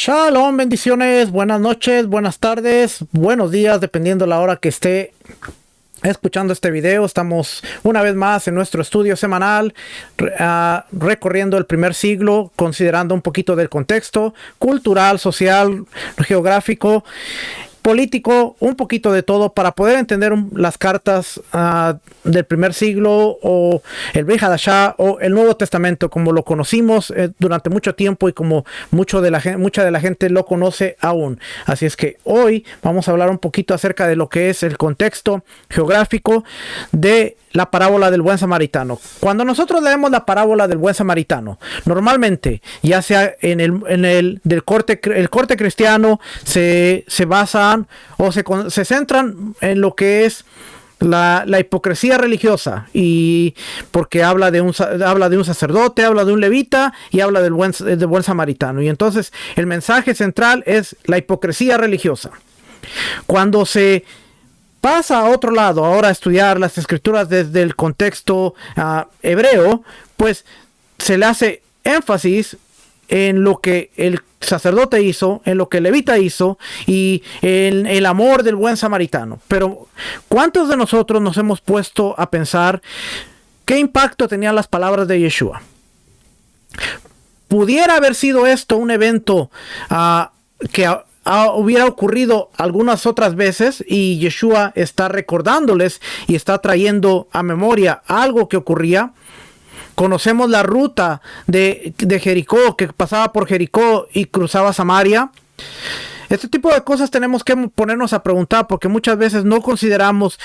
Shalom, bendiciones, buenas noches, buenas tardes, buenos días, dependiendo la hora que esté escuchando este video. Estamos una vez más en nuestro estudio semanal, recorriendo el primer siglo, considerando un poquito del contexto cultural, social, geográfico, político, un poquito de todo para poder entender las cartas del primer siglo, o el Brit Hadashah, o el Nuevo Testamento como lo conocimos durante mucho tiempo, y como mucha de la gente lo conoce aún. Así es que hoy vamos a hablar un poquito acerca de lo que es el contexto geográfico de la parábola del buen samaritano. Cuando nosotros leemos la parábola del buen samaritano, normalmente, ya sea en el corte cristiano, se basan o se centran en lo que es la hipocresía religiosa, y porque habla de un sacerdote, habla de un levita y habla del buen samaritano. Y entonces el mensaje central es la hipocresía religiosa. Cuando se pasa a otro lado, ahora a estudiar las escrituras desde el contexto hebreo, pues se le hace énfasis en lo que el sacerdote hizo, en lo que el levita hizo, y en el amor del buen samaritano. Pero ¿cuántos de nosotros nos hemos puesto a pensar qué impacto tenían las palabras de Yeshua? ¿Pudiera haber sido esto un evento que hubiera ocurrido algunas otras veces, y Yeshua está recordándoles y está trayendo a memoria algo que ocurría? Conocemos la ruta de Jericó, que pasaba por Jericó y cruzaba Samaria. Este tipo de cosas tenemos que ponernos a preguntar, porque muchas veces no consideramos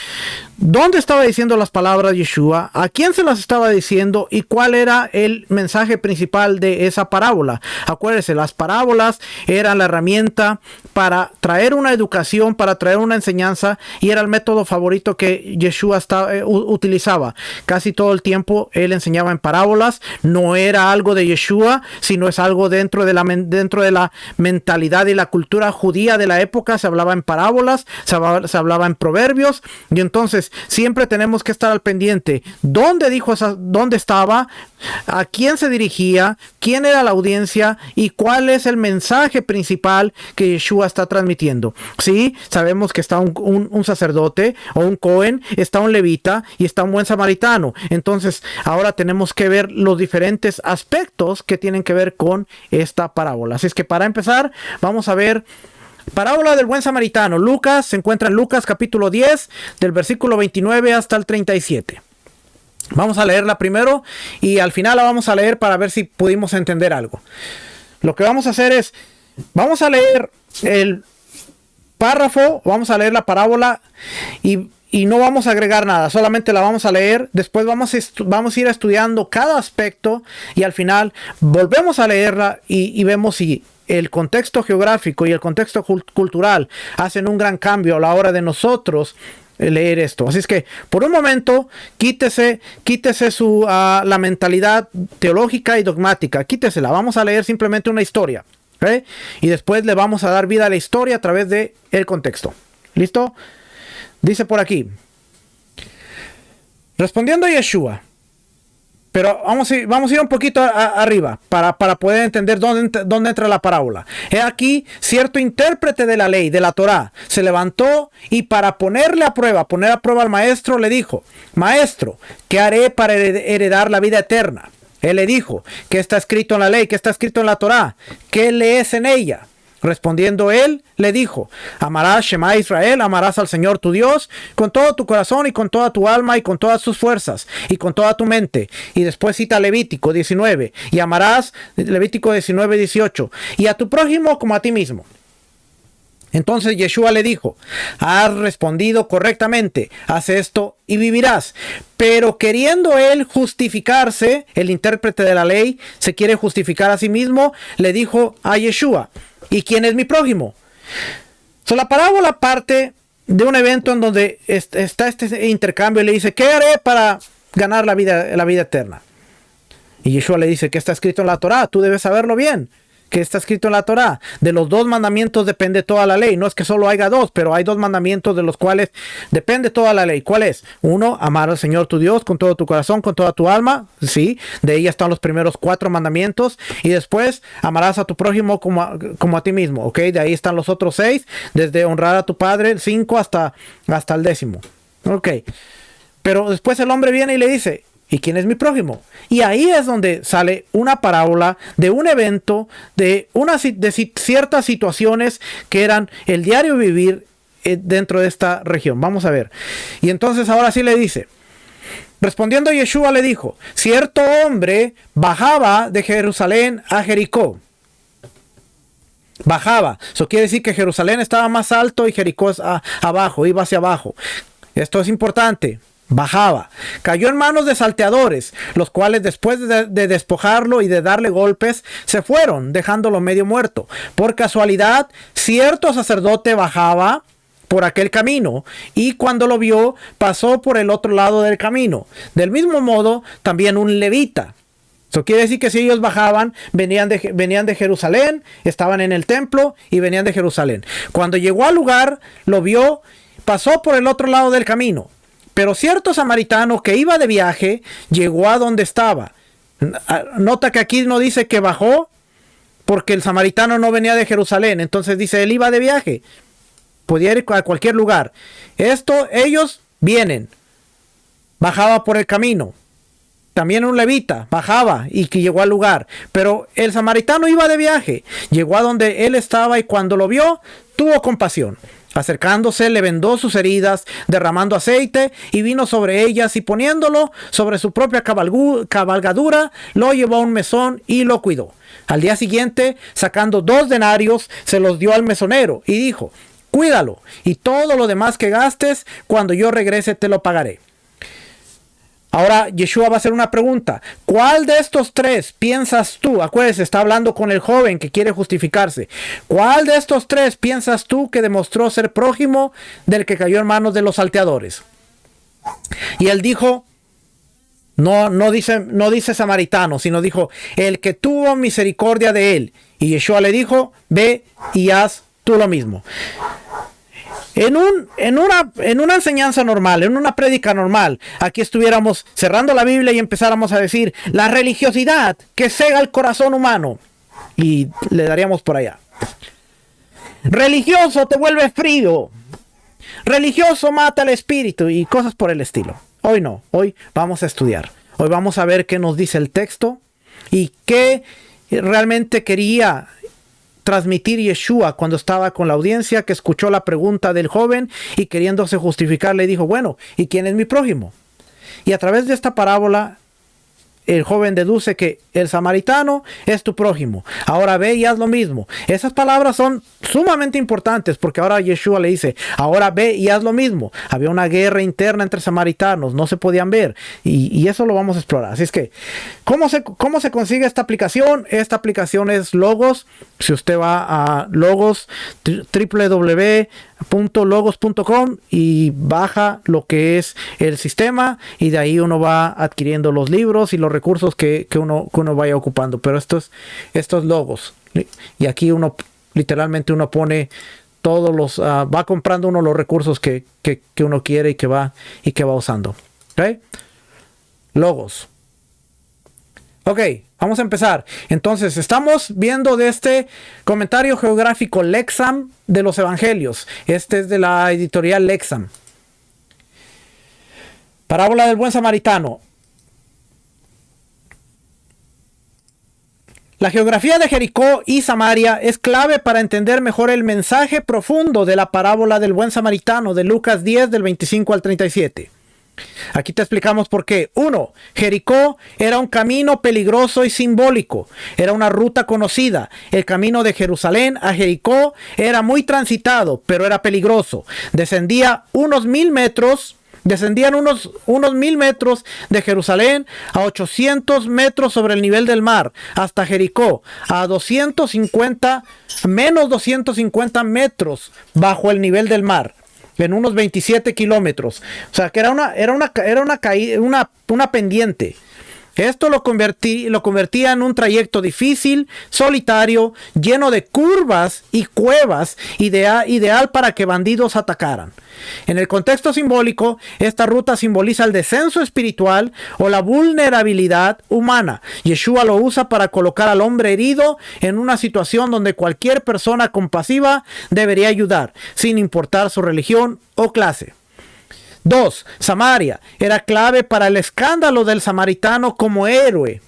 dónde estaba diciendo las palabras Yeshua, a quién se las estaba diciendo y cuál era el mensaje principal de esa parábola. Acuérdense, las parábolas eran la herramienta para traer una educación, para traer una enseñanza, y era el método favorito que Yeshua utilizaba. Casi todo el tiempo él enseñaba en parábolas. No era algo de Yeshua, sino es algo dentro de la mentalidad y la cultura judía de la época. Se hablaba en parábolas, se hablaba en proverbios, y entonces siempre tenemos que estar al pendiente. ¿Dónde dijo dónde estaba? ¿A quién se dirigía? ¿Quién era la audiencia? ¿Y cuál es el mensaje principal que Yeshua está transmitiendo? Sí, sabemos que está un sacerdote o un Cohen, está un levita y está un buen samaritano. Entonces ahora tenemos que ver los diferentes aspectos que tienen que ver con esta parábola. Así es que para empezar, vamos a ver parábola del buen samaritano. Lucas, se encuentra en Lucas capítulo 10, del versículo 29 hasta el 37. Vamos a leerla primero y al final la vamos a leer para ver si pudimos entender algo. Lo que vamos a hacer es, vamos a leer el párrafo, vamos a leer la parábola y no vamos a agregar nada, solamente la vamos a leer. Después vamos a ir estudiando cada aspecto, y al final volvemos a leerla y vemos si el contexto geográfico y el contexto cultural hacen un gran cambio a la hora de nosotros leer esto. Así es que por un momento quítese la mentalidad teológica y dogmática, quítesela. Vamos a leer simplemente una historia, ¿okay? Y después le vamos a dar vida a la historia a través de el contexto. ¿Listo? Dice por aquí: respondiendo a Yeshua. Pero vamos a ir un poquito arriba para poder entender dónde entra la parábola. He aquí, cierto intérprete de la ley, de la Torá, se levantó y para poner a prueba al maestro, le dijo: Maestro, ¿qué haré para heredar la vida eterna? Él le dijo: ¿qué está escrito en la ley? ¿Qué está escrito en la Torá? ¿Qué lees en ella? Respondiendo él, le dijo: amarás, Shema Israel, amarás al Señor tu Dios con todo tu corazón y con toda tu alma y con todas tus fuerzas y con toda tu mente. Y después cita Levítico 19, y amarás, Levítico 19, 18, y a tu prójimo como a ti mismo. Entonces Yeshua le dijo: has respondido correctamente, haz esto y vivirás. Pero queriendo él justificarse, el intérprete de la ley se quiere justificar a sí mismo, le dijo a Yeshua: ¿y quién es mi prójimo? La parábola parte de un evento en donde está este intercambio, y le dice: ¿qué haré para ganar la vida eterna? Y Yeshua le dice: ¿qué está escrito en la Torá? Tú debes saberlo bien. que está escrito en la Torá. De los 2 mandamientos depende toda la ley. No es que solo haya 2, pero hay 2 mandamientos de los cuales depende toda la ley. ¿Cuál es? 1, amar al Señor tu Dios con todo tu corazón, con toda tu alma. Sí, de ahí están los primeros 4 mandamientos. Y después amarás a tu prójimo como a ti mismo. ¿Ok? De ahí están los otros 6, desde honrar a tu padre, 5 hasta el 10º. Ok. Pero después el hombre viene y le dice, ¿y quién es mi prójimo? Y ahí es donde sale una parábola de un evento, de ciertas situaciones que eran el diario vivir dentro de esta región. Vamos a ver. Y entonces ahora sí le dice, respondiendo Yeshua le dijo, cierto hombre bajaba de Jerusalén a Jericó. Bajaba. Eso quiere decir que Jerusalén estaba más alto y Jericó es abajo, iba hacia abajo. Esto es importante. Bajaba, cayó en manos de salteadores, los cuales después de despojarlo y de darle golpes, se fueron, dejándolo medio muerto. Por casualidad, cierto sacerdote bajaba por aquel camino, y cuando lo vio, pasó por el otro lado del camino. Del mismo modo, también un levita. Eso quiere decir que si ellos bajaban, venían de Jerusalén, estaban en el templo y venían de Jerusalén. Cuando llegó al lugar, lo vio, pasó por el otro lado del camino. Pero cierto samaritano que iba de viaje llegó a donde estaba. Nota que aquí no dice que bajó, porque el samaritano no venía de Jerusalén. Entonces dice, él iba de viaje. Podía ir a cualquier lugar. Ellos vienen. Bajaba por el camino. También un levita bajaba y que llegó al lugar. Pero el samaritano iba de viaje. Llegó a donde él estaba y cuando lo vio, tuvo compasión. Acercándose, le vendó sus heridas, derramando aceite, y vino sobre ellas, y poniéndolo sobre su propia cabalgadura, lo llevó a un mesón y lo cuidó. Al día siguiente, sacando 2 denarios, se los dio al mesonero, y dijo, cuídalo, y todo lo demás que gastes, cuando yo regrese te lo pagaré. Ahora Yeshua va a hacer una pregunta. ¿Cuál de estos 3 piensas tú? Acuérdense, está hablando con el joven que quiere justificarse. ¿Cuál de estos 3 piensas tú que demostró ser prójimo del que cayó en manos de los salteadores? Y él dijo, no dice samaritano, sino dijo, el que tuvo misericordia de él. Y Yeshua le dijo, ve y haz tú lo mismo. En una enseñanza normal, en una prédica normal, aquí estuviéramos cerrando la Biblia y empezáramos a decir la religiosidad que cega el corazón humano, y le daríamos por allá. Religioso te vuelve frío, religioso mata el espíritu y cosas por el estilo. Hoy no, hoy vamos a estudiar, hoy vamos a ver qué nos dice el texto y qué realmente quería transmitir Yeshua cuando estaba con la audiencia, que escuchó la pregunta del joven y queriéndose justificar le dijo, bueno, ¿y quién es mi prójimo? Y a través de esta parábola el joven deduce que el samaritano es tu prójimo. Ahora ve y haz lo mismo. Esas palabras son sumamente importantes porque ahora Yeshua le dice, ahora ve y haz lo mismo. Había una guerra interna entre samaritanos, no se podían ver, y eso lo vamos a explorar. Así es que, ¿cómo se consigue esta aplicación? Esta aplicación es Logos. Si usted va a Logos, www.logos.com, y baja lo que es el sistema, y de ahí uno va adquiriendo los libros y los recursos que uno vaya ocupando. Pero estos Logos, y aquí literalmente uno pone todos los, va comprando uno los recursos que uno quiere y que va usando. ¿Okay? Logos. Ok, vamos a empezar. Entonces, estamos viendo de este comentario geográfico Lexham de los Evangelios. Este es de la editorial Lexham. Parábola del buen samaritano. La geografía de Jericó y Samaria es clave para entender mejor el mensaje profundo de la parábola del buen samaritano de Lucas 10 del 25 al 37. Aquí te explicamos por qué. 1. Jericó era un camino peligroso y simbólico. Era una ruta conocida. El camino de Jerusalén a Jericó era muy transitado, pero era peligroso. Descendían unos 1000 metros de Jerusalén a 800 metros sobre el nivel del mar, hasta Jericó, a menos 250 metros bajo el nivel del mar, en unos 27 kilómetros. O sea, que era una pendiente. Esto lo convertía en un trayecto difícil, solitario, lleno de curvas y cuevas, ideal para que bandidos atacaran. En el contexto simbólico, esta ruta simboliza el descenso espiritual o la vulnerabilidad humana. Yeshua lo usa para colocar al hombre herido en una situación donde cualquier persona compasiva debería ayudar, sin importar su religión o clase. 2. Samaria era clave para el escándalo del samaritano como héroe.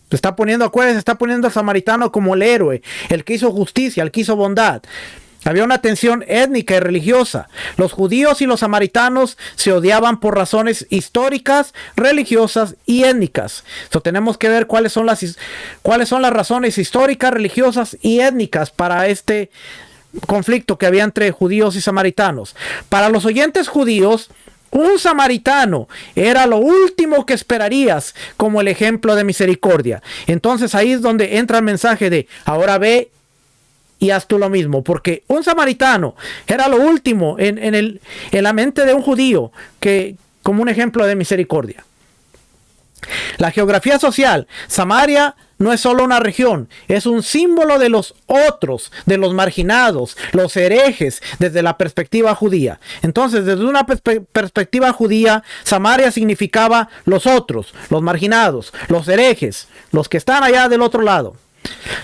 Se está poniendo al samaritano como el héroe, el que hizo justicia, el que hizo bondad. Había una tensión étnica y religiosa. Los judíos y los samaritanos se odiaban por razones históricas, religiosas y étnicas. Tenemos que ver cuáles son las razones históricas, religiosas y étnicas para este conflicto que había entre judíos y samaritanos. Para los oyentes judíos, un samaritano era lo último que esperarías como el ejemplo de misericordia. Entonces ahí es donde entra el mensaje de ahora ve y haz tú lo mismo, porque un samaritano era lo último en la mente de un judío que como un ejemplo de misericordia. La geografía social, Samaria no es solo una región, es un símbolo de los otros, de los marginados, los herejes, desde la perspectiva judía. Entonces, desde una perspectiva judía, Samaria significaba los otros, los marginados, los herejes, los que están allá del otro lado.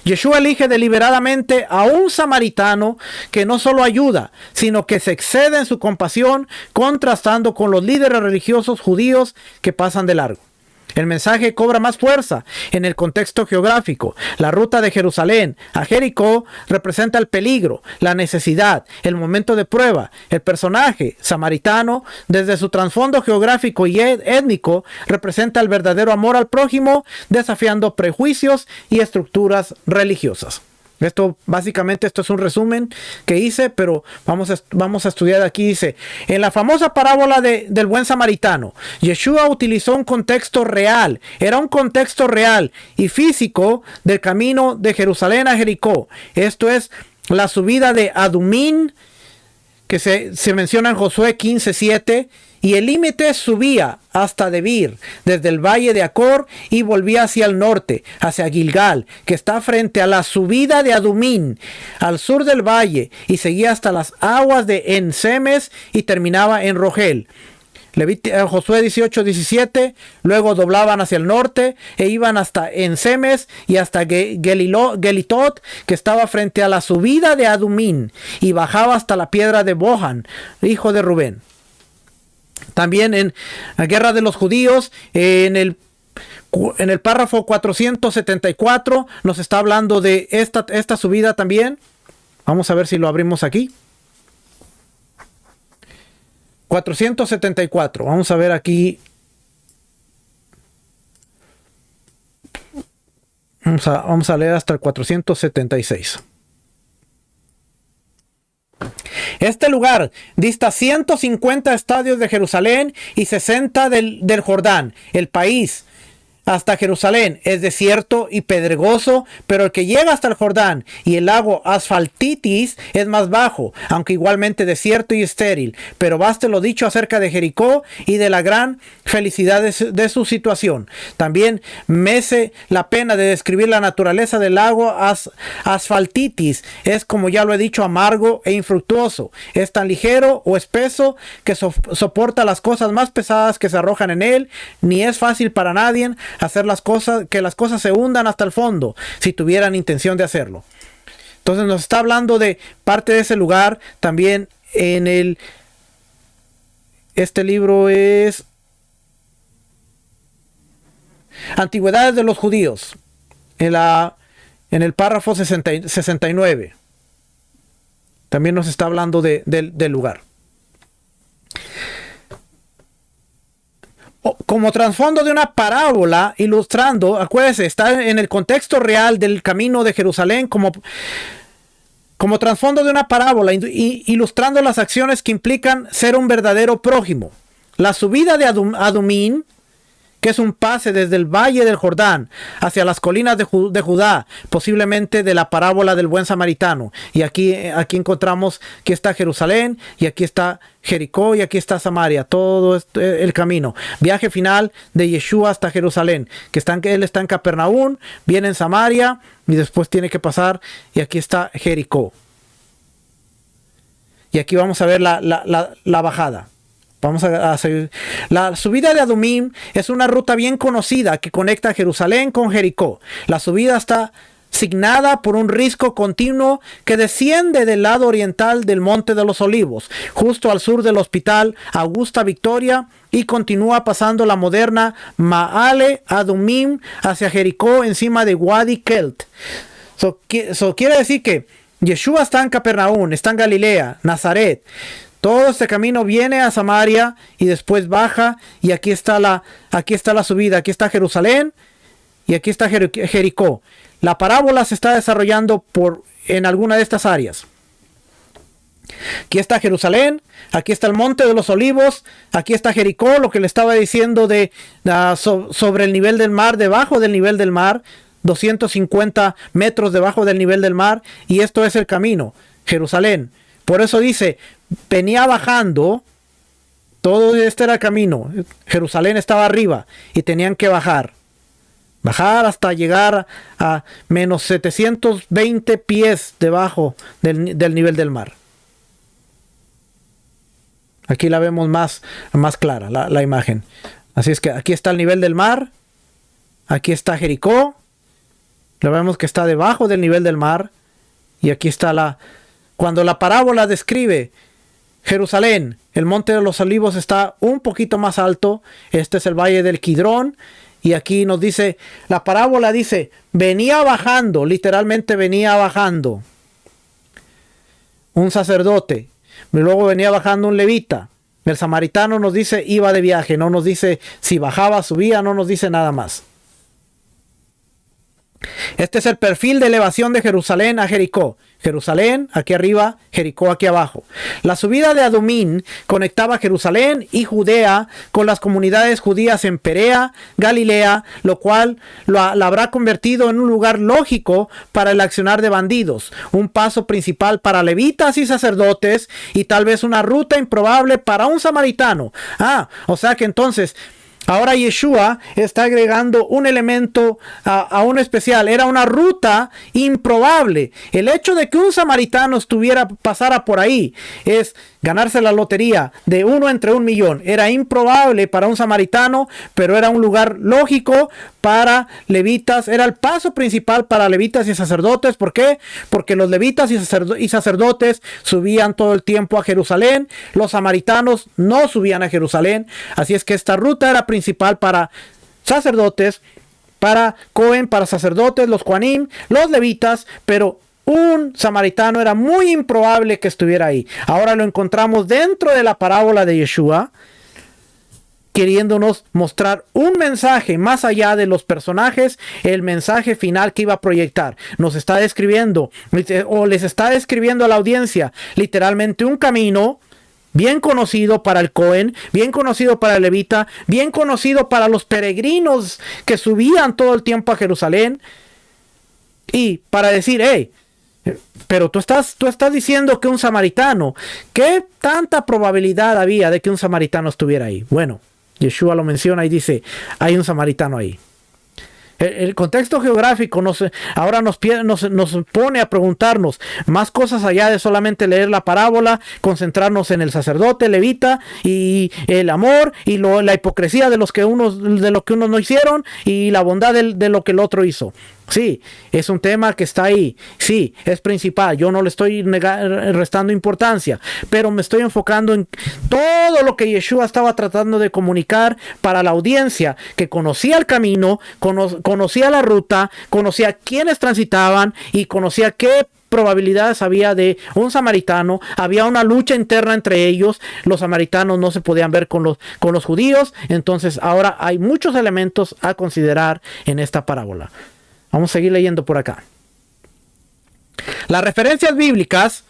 Yeshua elige deliberadamente a un samaritano que no solo ayuda, sino que se excede en su compasión, contrastando con los líderes religiosos judíos que pasan de largo. El mensaje cobra más fuerza en el contexto geográfico. La ruta de Jerusalén a Jericó representa el peligro, la necesidad, el momento de prueba. El personaje samaritano, desde su trasfondo geográfico y étnico, representa el verdadero amor al prójimo, desafiando prejuicios y estructuras religiosas. Esto es un resumen que hice, pero vamos a estudiar aquí. Dice, en la famosa parábola del buen samaritano, Yeshua utilizó un contexto real, era un contexto real y físico del camino de Jerusalén a Jericó. Esto es la subida de Adumín, que se menciona en Josué 15:7, y el límite subía hasta Debir, desde el valle de Acor, y volvía hacia el norte, hacia Gilgal, que está frente a la subida de Adumín, al sur del valle, y seguía hasta las aguas de En-Semes y terminaba en Rogel. Josué 18:17, luego doblaban hacia el norte e iban hasta En-Semes y hasta Gelitot, que estaba frente a la subida de Adumín, y bajaba hasta la piedra de Bohan, hijo de Rubén. También en la guerra de los judíos, en el párrafo 474, nos está hablando de esta subida también. Vamos a ver si lo abrimos aquí. 474, vamos a ver aquí. Vamos a leer hasta el 476. Este lugar dista 150 estadios de Jerusalén y 60 del Jordán. El país hasta Jerusalén es desierto y pedregoso, pero el que llega hasta el Jordán y el lago Asfaltitis es más bajo, aunque igualmente desierto y estéril. Pero baste lo dicho acerca de Jericó y de la gran felicidad de su situación. También merece la pena de describir la naturaleza del lago Asfaltitis. Es, como ya lo he dicho, amargo e infructuoso. Es tan ligero o espeso que soporta las cosas más pesadas que se arrojan en él. Ni es fácil para nadie hacer que las cosas se hundan hasta el fondo si tuvieran intención de hacerlo. Entonces nos está hablando de parte de ese lugar. También este libro es Antigüedades de los Judíos, en el párrafo 69 también nos está hablando del lugar. Como trasfondo de una parábola, ilustrando, acuérdense, está en el contexto real del camino de Jerusalén, como trasfondo de una parábola, ilustrando las acciones que implican ser un verdadero prójimo. La subida de Adumín, que es un pase desde el valle del Jordán hacia las colinas de Judá, posiblemente de la parábola del buen samaritano. Y aquí encontramos que está Jerusalén, y aquí está Jericó, y aquí está Samaria, todo el camino. Viaje final de Yeshua hasta Jerusalén, él está en Capernaum, viene en Samaria, y después tiene que pasar, y aquí está Jericó. Y aquí vamos a ver la bajada. Vamos a seguir. La subida de Adumim es una ruta bien conocida que conecta Jerusalén con Jericó. La subida está signada por un risco continuo que desciende del lado oriental del Monte de los Olivos, justo al sur del Hospital Augusta Victoria, y continúa pasando la moderna Maale Adumim hacia Jericó encima de Wadi Kelt. Quiere decir que Yeshua está en Capernaum, está en Galilea, Nazaret. Todo este camino viene a Samaria y después baja, y aquí está la subida. Aquí está Jerusalén y aquí está Jericó. La parábola se está desarrollando en alguna de estas áreas. Aquí está Jerusalén, aquí está el Monte de los Olivos, aquí está Jericó, lo que le estaba diciendo sobre el nivel del mar, debajo del nivel del mar, 250 metros debajo del nivel del mar, y esto es el camino, Jerusalén. Por eso dice, venía bajando, todo este era el camino, Jerusalén estaba arriba y tenían que bajar hasta llegar a menos 720 pies debajo del nivel del mar. Aquí la vemos más clara, la imagen. Así es que aquí está el nivel del mar, aquí está Jericó, lo vemos que está debajo del nivel del mar, y aquí está cuando la parábola describe Jerusalén, el Monte de los Olivos está un poquito más alto, este es el Valle del Kidrón, y aquí nos dice, la parábola dice, venía bajando, literalmente venía bajando un sacerdote, y luego venía bajando un levita. El samaritano nos dice, iba de viaje, no nos dice si bajaba, subía, no nos dice nada más. Este es el perfil de elevación de Jerusalén a Jericó. Jerusalén aquí arriba, Jericó aquí abajo. La subida de Adumín conectaba Jerusalén y Judea con las comunidades judías en Perea, Galilea, lo cual la habrá convertido en un lugar lógico para el accionar de bandidos, un paso principal para levitas y sacerdotes, y tal vez una ruta improbable para un samaritano. O sea que entonces ahora Yeshua está agregando un elemento a un especial. Era una ruta improbable. El hecho de que un samaritano pasara por ahí es ganarse la lotería de 1 entre 1 millón. Era improbable para un samaritano, pero era un lugar lógico para levitas. Era el paso principal para levitas y sacerdotes. ¿Por qué? Porque los levitas y sacerdotes subían todo el tiempo a Jerusalén. Los samaritanos no subían a Jerusalén. Así es que esta ruta era principal para sacerdotes, para Cohen, para sacerdotes, los Kohanim, los levitas, pero un samaritano era muy improbable que estuviera ahí. Ahora lo encontramos dentro de la parábola de Yeshua, queriéndonos mostrar un mensaje más allá de los personajes, el mensaje final que iba a proyectar. Nos está describiendo, o les está describiendo a la audiencia, literalmente un camino bien conocido para el Cohen, bien conocido para el levita, bien conocido para los peregrinos que subían todo el tiempo a Jerusalén, y para decir, pero tú estás diciendo que un samaritano, ¿qué tanta probabilidad había de que un samaritano estuviera ahí? Bueno, Yeshua lo menciona y dice, hay un samaritano ahí. El contexto geográfico ahora nos pone a preguntarnos más cosas allá de solamente leer la parábola, concentrarnos en el sacerdote, levita, y el amor, y la hipocresía de lo que unos no hicieron, y la bondad de lo que el otro hizo. Sí, es un tema que está ahí. Sí, es principal. Yo no le estoy restando importancia, pero me estoy enfocando en todo lo que Yeshua estaba tratando de comunicar para la audiencia que conocía el camino, conocía la ruta, conocía quiénes transitaban y conocía qué probabilidades había de un samaritano. Había una lucha interna entre ellos. Los samaritanos no se podían ver con los judíos. Entonces ahora hay muchos elementos a considerar en esta parábola. Vamos a seguir leyendo por acá. Las referencias bíblicas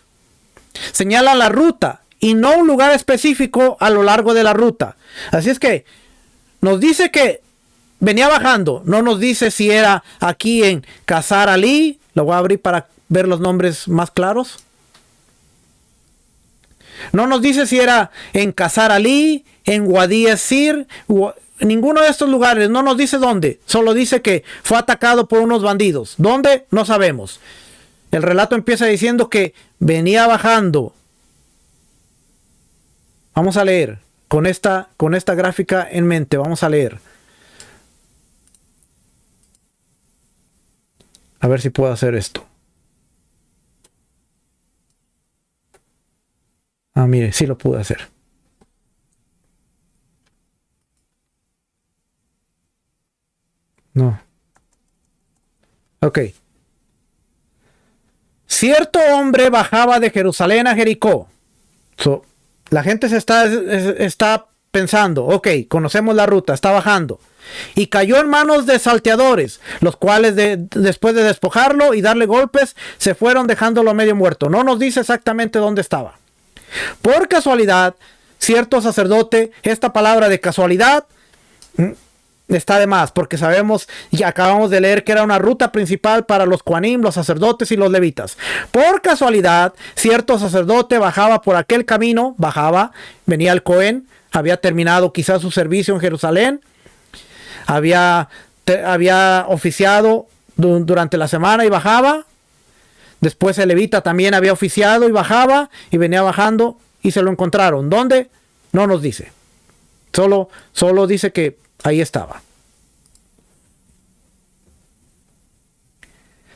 señalan la ruta y no un lugar específico a lo largo de la ruta. Así es que nos dice que venía bajando. No nos dice si era aquí en Qasar Ali. Lo voy a abrir para ver los nombres más claros. No nos dice si era en Qasar Ali, en Wadi Sir, ninguno de estos lugares. No nos dice dónde. Solo dice que fue atacado por unos bandidos. ¿Dónde? No sabemos. El relato empieza diciendo que venía bajando. Vamos a leer. Con esta gráfica en mente. Vamos a leer. A ver si puedo hacer esto. Ah, mire, sí lo pude hacer. No. Ok. Cierto hombre bajaba de Jerusalén a Jericó. La gente se está pensando, ok, conocemos la ruta, está bajando. Y cayó en manos de salteadores, los cuales después de despojarlo y darle golpes, se fueron dejándolo medio muerto. No nos dice exactamente dónde estaba. Por casualidad, cierto sacerdote, esta palabra de casualidad está de más, porque sabemos y acabamos de leer que era una ruta principal para los Kohanim, los sacerdotes y los levitas. Por casualidad, cierto sacerdote bajaba por aquel camino, venía el Cohen, había terminado quizás su servicio en Jerusalén, había oficiado durante la semana y bajaba. Después el levita también había oficiado y bajaba y venía bajando y se lo encontraron. ¿Dónde? No nos dice. Solo dice que ahí estaba.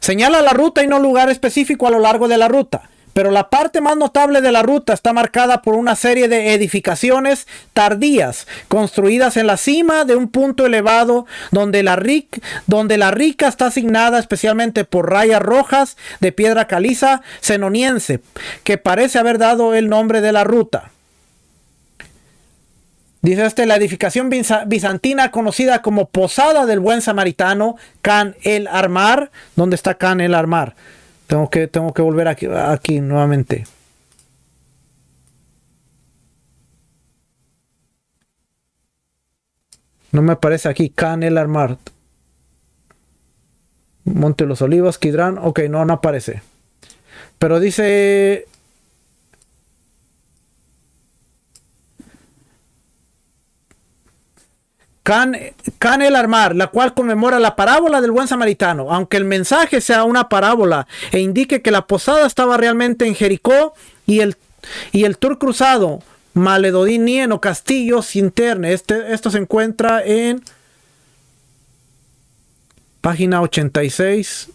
Señala la ruta y no lugar específico a lo largo de la ruta. Pero la parte más notable de la ruta está marcada por una serie de edificaciones tardías, construidas en la cima de un punto elevado, donde la rica está asignada especialmente por rayas rojas de piedra caliza senoniense, que parece haber dado el nombre de la ruta. Dice la edificación bizantina conocida como Posada del Buen Samaritano, Khan el Armar. ¿Dónde está Khan el Armar? Tengo que volver aquí nuevamente. No me aparece aquí. Khan el Armar. Monte de los Olivos, Kidrán. Ok, no aparece. Pero dice... Khan el Armar, la cual conmemora la parábola del buen samaritano. Aunque el mensaje sea una parábola e indique que la posada estaba realmente en Jericó y el tour cruzado Maledodinien o Castillo Sinterne. Esto se encuentra en página 86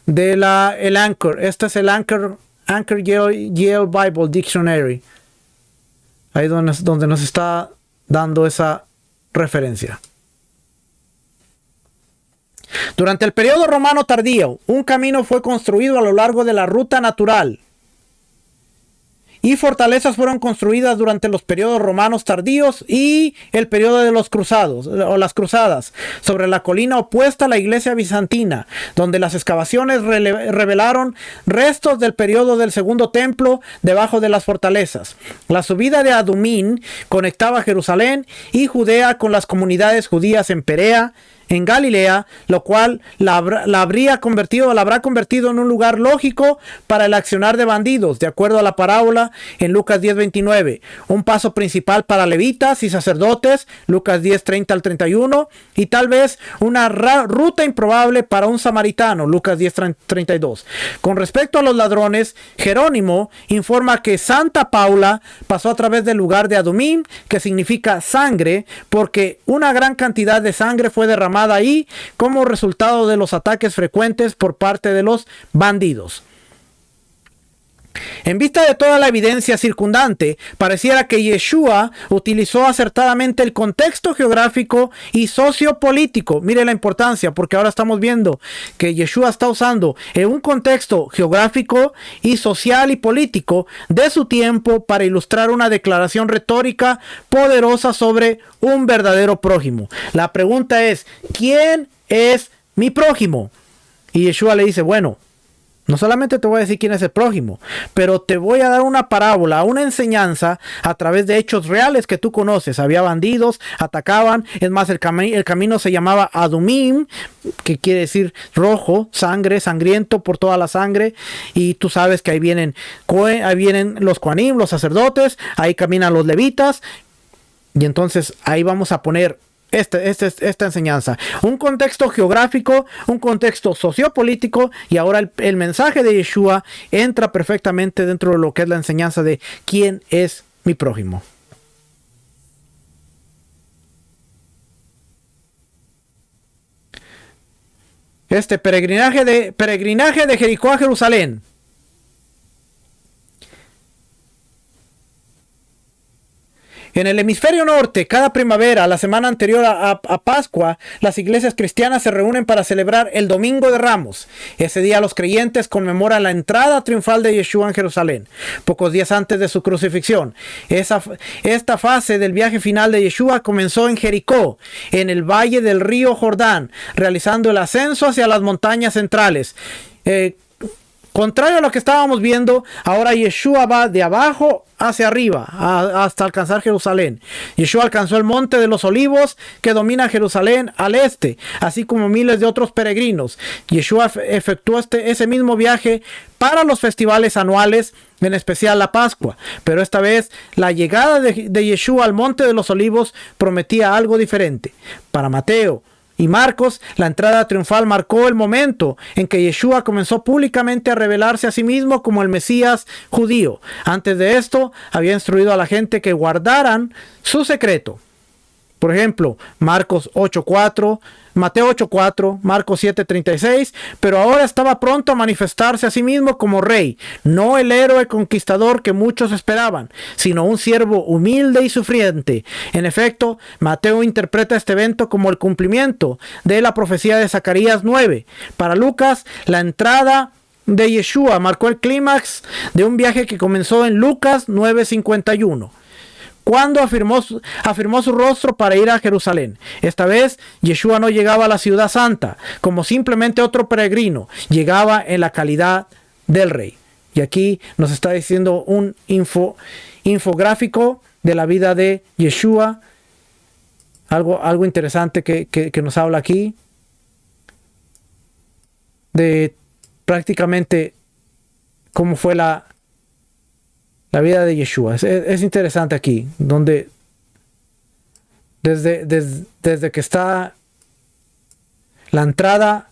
de el Anchor. Este es el Anchor Yale Bible Dictionary. Ahí donde nos está dando esa referencia. Durante el periodo romano tardío, un camino fue construido a lo largo de la ruta natural y fortalezas fueron construidas durante los periodos romanos tardíos y el periodo de los cruzados o las cruzadas sobre la colina opuesta a la iglesia bizantina, donde las excavaciones revelaron restos del periodo del segundo templo debajo de las fortalezas. La subida de Adumín conectaba Jerusalén y Judea con las comunidades judías en Perea, en Galilea, lo cual la habrá convertido en un lugar lógico para el accionar de bandidos, de acuerdo a la parábola en Lucas 10:29. Un paso principal para levitas y sacerdotes, Lucas 10:30 al 31, y tal vez una ruta improbable para un samaritano, Lucas 10:32. Con respecto a los ladrones, Jerónimo informa que Santa Paula pasó a través del lugar de Adumim, que significa sangre, porque una gran cantidad de sangre fue derramada ahí como resultado de los ataques frecuentes por parte de los bandidos. En vista de toda la evidencia circundante, pareciera que Yeshua utilizó acertadamente el contexto geográfico y sociopolítico. Mire la importancia, porque ahora estamos viendo que Yeshua está usando en un contexto geográfico y social y político de su tiempo para ilustrar una declaración retórica poderosa sobre un verdadero prójimo. La pregunta es, ¿quién es mi prójimo? Y Yeshua le dice, bueno, No solamente te voy a decir quién es el prójimo, pero te voy a dar una parábola, una enseñanza a través de hechos reales que tú conoces. Había bandidos, atacaban. Es más, el camino se llamaba Adumim, que quiere decir rojo, sangre, sangriento por toda la sangre. Y tú sabes que ahí vienen los Kohanim, los sacerdotes, ahí caminan los levitas. Y entonces ahí vamos a poner esta enseñanza, un contexto geográfico, un contexto sociopolítico, y ahora el mensaje de Yeshua entra perfectamente dentro de lo que es la enseñanza de quién es mi prójimo. Peregrinaje de Jericó a Jerusalén. En el hemisferio norte, cada primavera, la semana anterior a Pascua, las iglesias cristianas se reúnen para celebrar el Domingo de Ramos. Ese día los creyentes conmemoran la entrada triunfal de Yeshua en Jerusalén, pocos días antes de su crucifixión. Esta fase del viaje final de Yeshua comenzó en Jericó, en el valle del río Jordán, realizando el ascenso hacia las montañas centrales. Contrario a lo que estábamos viendo, ahora Yeshua va de abajo hacia arriba hasta alcanzar Jerusalén. Yeshua alcanzó el monte de los olivos que domina Jerusalén al este, así como miles de otros peregrinos. Yeshua efectuó ese mismo viaje para los festivales anuales, en especial la Pascua. Pero esta vez la llegada de Yeshua al monte de los olivos prometía algo diferente. Para Mateo y Marcos, la entrada triunfal marcó el momento en que Yeshua comenzó públicamente a revelarse a sí mismo como el Mesías judío. Antes de esto, había instruido a la gente que guardaran su secreto. Por ejemplo, Marcos 8:4, Mateo 8:4, Marcos 7:36, pero ahora estaba pronto a manifestarse a sí mismo como rey, no el héroe conquistador que muchos esperaban, sino un siervo humilde y sufriente. En efecto, Mateo interpreta este evento como el cumplimiento de la profecía de Zacarías 9. Para Lucas, la entrada de Yeshua marcó el clímax de un viaje que comenzó en Lucas 9:51. Cuando afirmó su rostro para ir a Jerusalén. Esta vez, Yeshua no llegaba a la ciudad santa como simplemente otro peregrino, llegaba en la calidad del rey. Y aquí nos está diciendo un infográfico de la vida de Yeshua, algo interesante que nos habla aquí, de prácticamente cómo fue la vida de Yeshua. Es interesante aquí, donde desde que está la entrada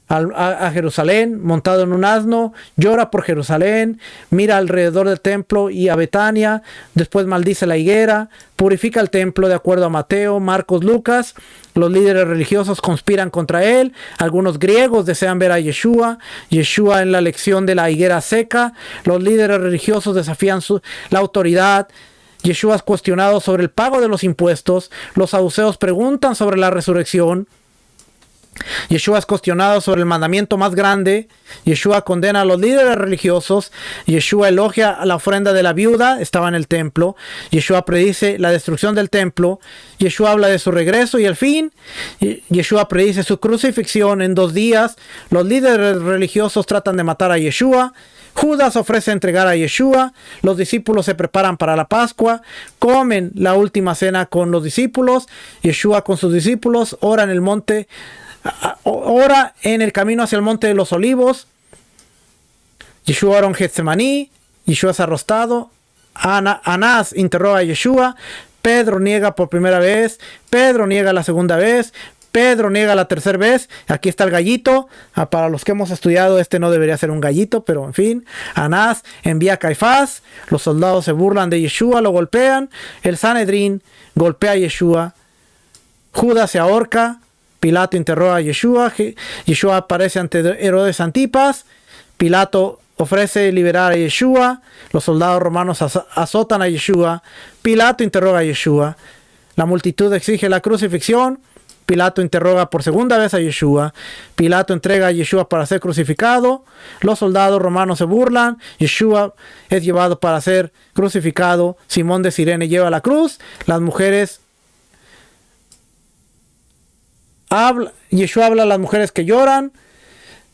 a Jerusalén, montado en un asno, llora por Jerusalén, mira alrededor del templo y a Betania, después maldice la higuera, purifica el templo de acuerdo a Mateo, Marcos, Lucas. Los líderes religiosos conspiran contra él, algunos griegos desean ver a Yeshua en la elección de la higuera seca, los líderes religiosos desafían la autoridad. Yeshua es cuestionado sobre el pago de los impuestos, los saduceos preguntan sobre la resurrección. Yeshua es cuestionado sobre el mandamiento más grande. Yeshua condena a los líderes religiosos. Yeshua elogia la ofrenda de la viuda, estaba en el templo. Yeshua predice la destrucción del templo. Yeshua habla de su regreso y el fin. Yeshua predice su crucifixión en 2 días. Los líderes religiosos tratan de matar a Yeshua. Judas ofrece entregar a Yeshua. Los discípulos se preparan para la Pascua. Comen la última cena con los discípulos. Yeshua con sus discípulos ora en el monte. Ora en el camino hacia el monte de los olivos. Yeshua ora en Getsemaní. Yeshua es arrostado. Anás interroga a Yeshua. Pedro niega por primera vez. Pedro niega la segunda vez. Pedro niega la tercera vez. Aquí está el gallito. Para los que hemos estudiado, este no debería ser un gallito, pero en fin. Anás envía a Caifás. Los soldados se burlan de Yeshua, lo golpean. El Sanedrín golpea a Yeshua. Judas se ahorca. Pilato interroga a Yeshua. Yeshua aparece ante Herodes Antipas. Pilato ofrece liberar a Yeshua. Los soldados romanos azotan a Yeshua. Pilato interroga a Yeshua. La multitud exige la crucifixión. Pilato interroga por segunda vez a Yeshua. Pilato entrega a Yeshua para ser crucificado. Los soldados romanos se burlan. Yeshua es llevado para ser crucificado. Simón de Cirene lleva la cruz. Las mujeres Yeshua habla a las mujeres que lloran.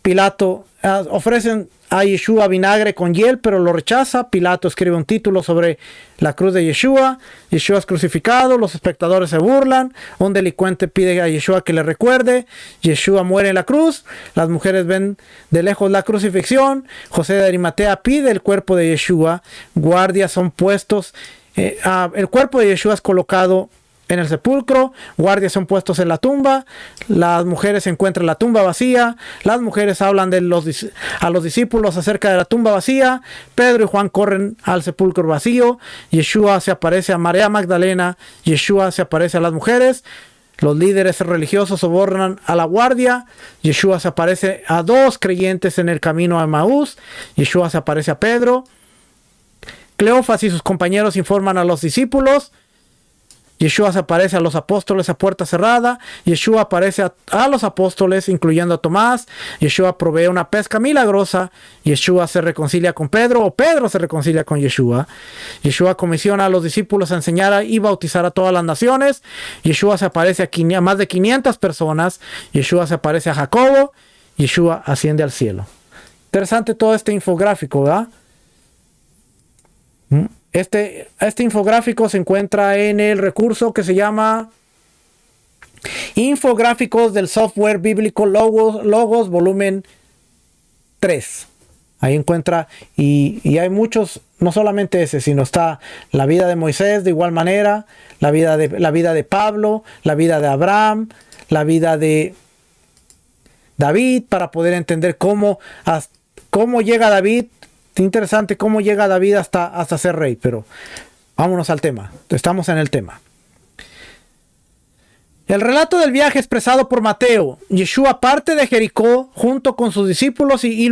Pilato ofrecen a Yeshua vinagre con hiel, pero lo rechaza. Pilato escribe un título sobre la cruz de Yeshua. Yeshua es crucificado, los espectadores se burlan. Un delincuente pide a Yeshua que le recuerde. Yeshua muere en la cruz. Las mujeres ven de lejos la crucifixión. José de Arimatea pide el cuerpo de Yeshua. Guardias son puestos. El cuerpo de Yeshua es colocado en el sepulcro, guardias son puestos en la tumba, las mujeres encuentran la tumba vacía, las mujeres hablan a los discípulos acerca de la tumba vacía, Pedro y Juan corren al sepulcro vacío, Yeshua se aparece a María Magdalena, Yeshua se aparece a las mujeres, los líderes religiosos sobornan a la guardia, Yeshua se aparece a 2 creyentes en el camino a Emaús, Yeshua se aparece a Pedro, Cleofas y sus compañeros informan a los discípulos, Yeshua se aparece a los apóstoles a puerta cerrada. Yeshua aparece a los apóstoles, incluyendo a Tomás. Yeshua provee una pesca milagrosa. Yeshua se reconcilia con Pedro, o Pedro se reconcilia con Yeshua. Yeshua comisiona a los discípulos a enseñar y bautizar a todas las naciones. Yeshua se aparece a más de 500 personas. Yeshua se aparece a Jacobo. Yeshua asciende al cielo. Interesante todo este infográfico, ¿verdad? Este infográfico se encuentra en el recurso que se llama Infográficos del Software Bíblico Logos volumen 3. Ahí encuentra, y hay muchos, no solamente ese, sino está la vida de Moisés de igual manera, la vida de Pablo, la vida de Abraham, la vida de David, para poder entender cómo llega David. Interesante cómo llega David hasta ser rey, pero vámonos al tema. Estamos en el tema. El relato del viaje expresado por Mateo. Yeshua parte de Jericó junto con sus discípulos y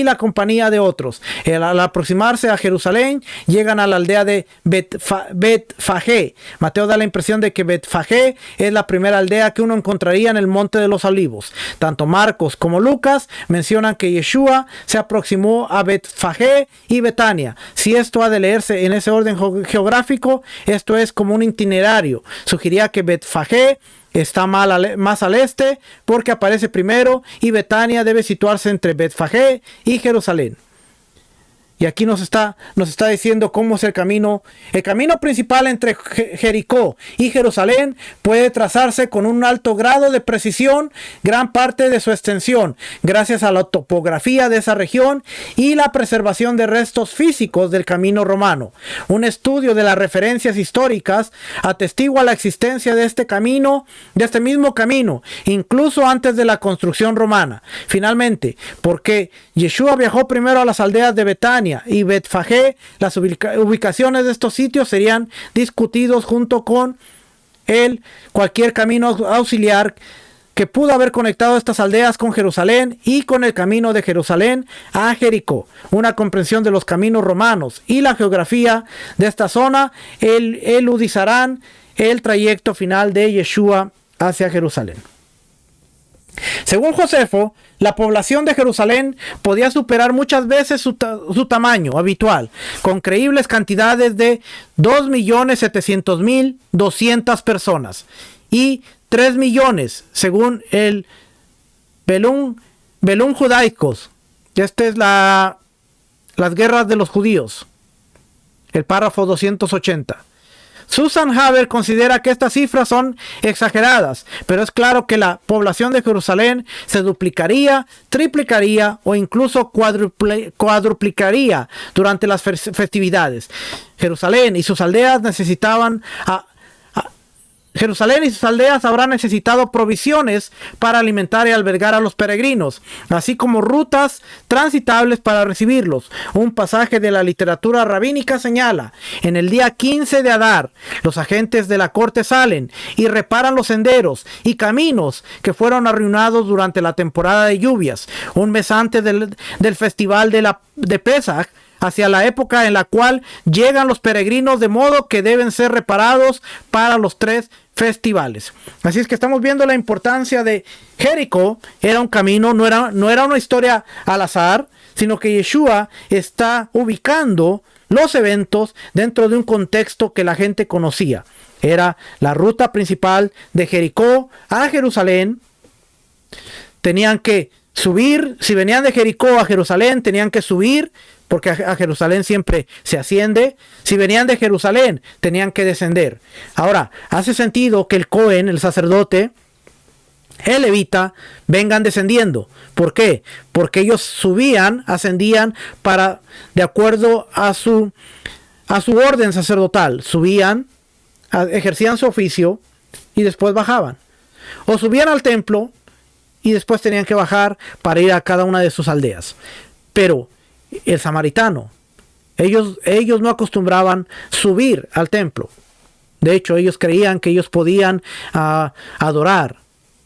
la compañía de otros. Al aproximarse a Jerusalén, llegan a la aldea de Betfagé. Mateo da la impresión de que Betfagé es la primera aldea que uno encontraría en el Monte de los Olivos. Tanto Marcos como Lucas mencionan que Yeshua se aproximó a Betfagé y Betania. Si esto ha de leerse en ese orden geográfico, esto es como un itinerario. Sugería que Betfagé está más al este porque aparece primero, y Betania debe situarse entre Betfagé y Jerusalén. Y aquí nos está diciendo cómo es el camino. El camino principal entre Jericó y Jerusalén puede trazarse con un alto grado de precisión gran parte de su extensión, gracias a la topografía de esa región y la preservación de restos físicos del camino romano. Un estudio de las referencias históricas atestigua la existencia de este mismo camino, incluso antes de la construcción romana. Finalmente, porque Yeshua viajó primero a las aldeas de Betania y Betfagé, las ubicaciones de estos sitios serían discutidos junto con cualquier camino auxiliar que pudo haber conectado estas aldeas con Jerusalén y con el camino de Jerusalén a Jericó. Una comprensión de los caminos romanos y la geografía de esta zona eludizarán el trayecto final de Yeshua hacia Jerusalén. Según Josefo, la población de Jerusalén podía superar muchas veces su tamaño habitual, con creíbles cantidades de 2.700.200 personas y 3 millones, según el Belum Judaicos. Esta es las guerras de los judíos, el párrafo 280. Susan Haber considera que estas cifras son exageradas, pero es claro que la población de Jerusalén se duplicaría, triplicaría o incluso cuadruplicaría durante las festividades. Jerusalén y sus aldeas habrán necesitado provisiones para alimentar y albergar a los peregrinos, así como rutas transitables para recibirlos. Un pasaje de la literatura rabínica señala: en el día 15 de Adar, los agentes de la corte salen y reparan los senderos y caminos que fueron arruinados durante la temporada de lluvias, un mes antes del festival de Pesaj, hacia la época en la cual llegan los peregrinos, de modo que deben ser reparados para los 3 festivales. Así es que estamos viendo la importancia de Jericó. Era un camino, no era una historia al azar, sino que Yeshua está ubicando los eventos dentro de un contexto que la gente conocía. Era la ruta principal de Jericó a Jerusalén. Tenían que subir, si venían de Jericó a Jerusalén, tenían que subir, porque a Jerusalén siempre se asciende. Si venían de Jerusalén, tenían que descender. Ahora, hace sentido que el Cohen, el sacerdote, el levita, vengan descendiendo. ¿Por qué? Porque ellos subían, ascendían de acuerdo a su orden sacerdotal. Subían, ejercían su oficio y después bajaban. O subían al templo y después tenían que bajar para ir a cada una de sus aldeas. Pero el samaritano, ellos no acostumbraban subir al templo. De hecho, ellos creían que ellos podían adorar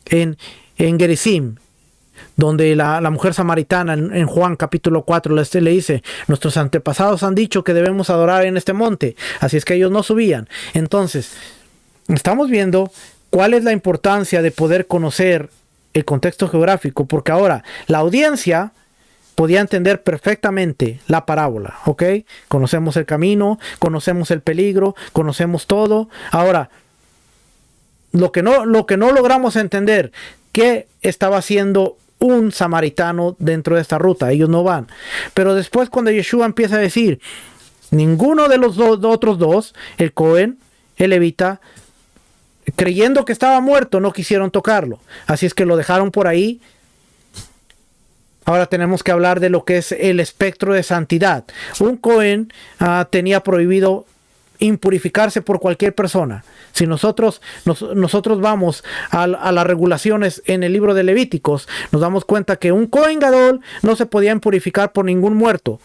en Gerizim, donde la mujer samaritana en Juan capítulo 4 le dice: nuestros antepasados han dicho que debemos adorar en este monte, así es que ellos no subían. Entonces, estamos viendo cuál es la importancia de poder conocer el contexto geográfico, porque ahora la audiencia podía entender perfectamente la parábola, ¿ok? Conocemos el camino, conocemos el peligro, conocemos todo. Ahora, lo que no logramos entender, ¿qué estaba haciendo un samaritano dentro de esta ruta? Ellos no van. Pero después, cuando Yeshua empieza a decir, ninguno de los otros dos, el Cohen, el levita, creyendo que estaba muerto, no quisieron tocarlo. Así es que lo dejaron por ahí. Ahora tenemos que hablar de lo que es el espectro de santidad. Un Cohen tenía prohibido impurificarse por cualquier persona. Si nosotros vamos a las regulaciones en el libro de Levíticos, nos damos cuenta que un Cohen Gadol no se podía impurificar por ningún muerto.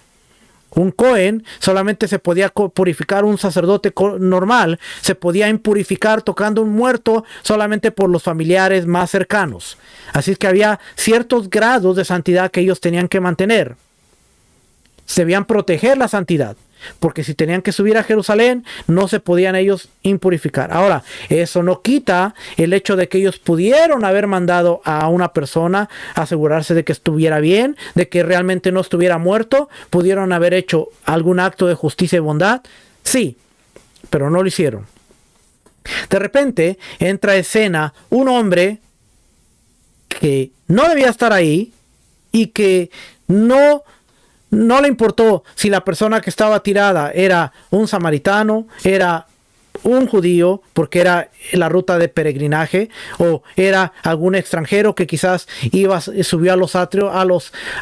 Un Cohen solamente se podía purificar, un sacerdote normal se podía impurificar tocando un muerto solamente por los familiares más cercanos. Así que había ciertos grados de santidad que ellos tenían que mantener. Debían proteger la santidad, porque si tenían que subir a Jerusalén, no se podían ellos impurificar. Ahora, eso no quita el hecho de que ellos pudieron haber mandado a una persona a asegurarse de que estuviera bien, de que realmente no estuviera muerto. Pudieron haber hecho algún acto de justicia y bondad, sí, pero no lo hicieron. De repente entra a escena un hombre que no debía estar ahí y que no le importó si la persona que estaba tirada era un samaritano, era un judío, porque era la ruta de peregrinaje, o era algún extranjero que quizás subió a los atrios, a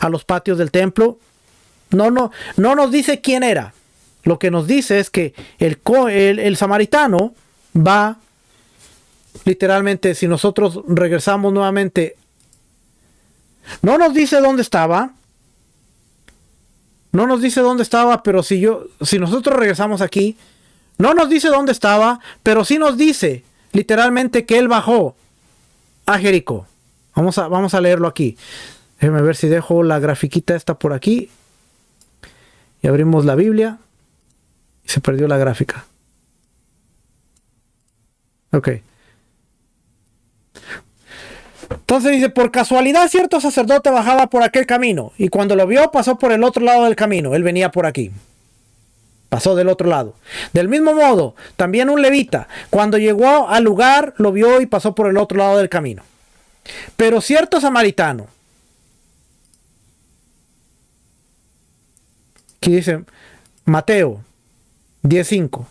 los patios del templo. No nos dice quién era. Lo que nos dice es que el samaritano va, literalmente, si nosotros regresamos nuevamente, no nos dice dónde estaba. No nos dice dónde estaba, pero si nosotros regresamos aquí, no nos dice dónde estaba, pero sí nos dice literalmente que él bajó a Jericó. Vamos a leerlo aquí. Déjenme ver si dejo la grafiquita esta por aquí. Y abrimos la Biblia. Y se perdió la gráfica. Ok. Entonces dice: por casualidad cierto sacerdote bajaba por aquel camino, y cuando lo vio pasó por el otro lado del camino. Él venía por aquí, pasó del otro lado. Del mismo modo, también un levita, cuando llegó al lugar, lo vio y pasó por el otro lado del camino. Pero cierto samaritano, aquí dice Mateo 10:5.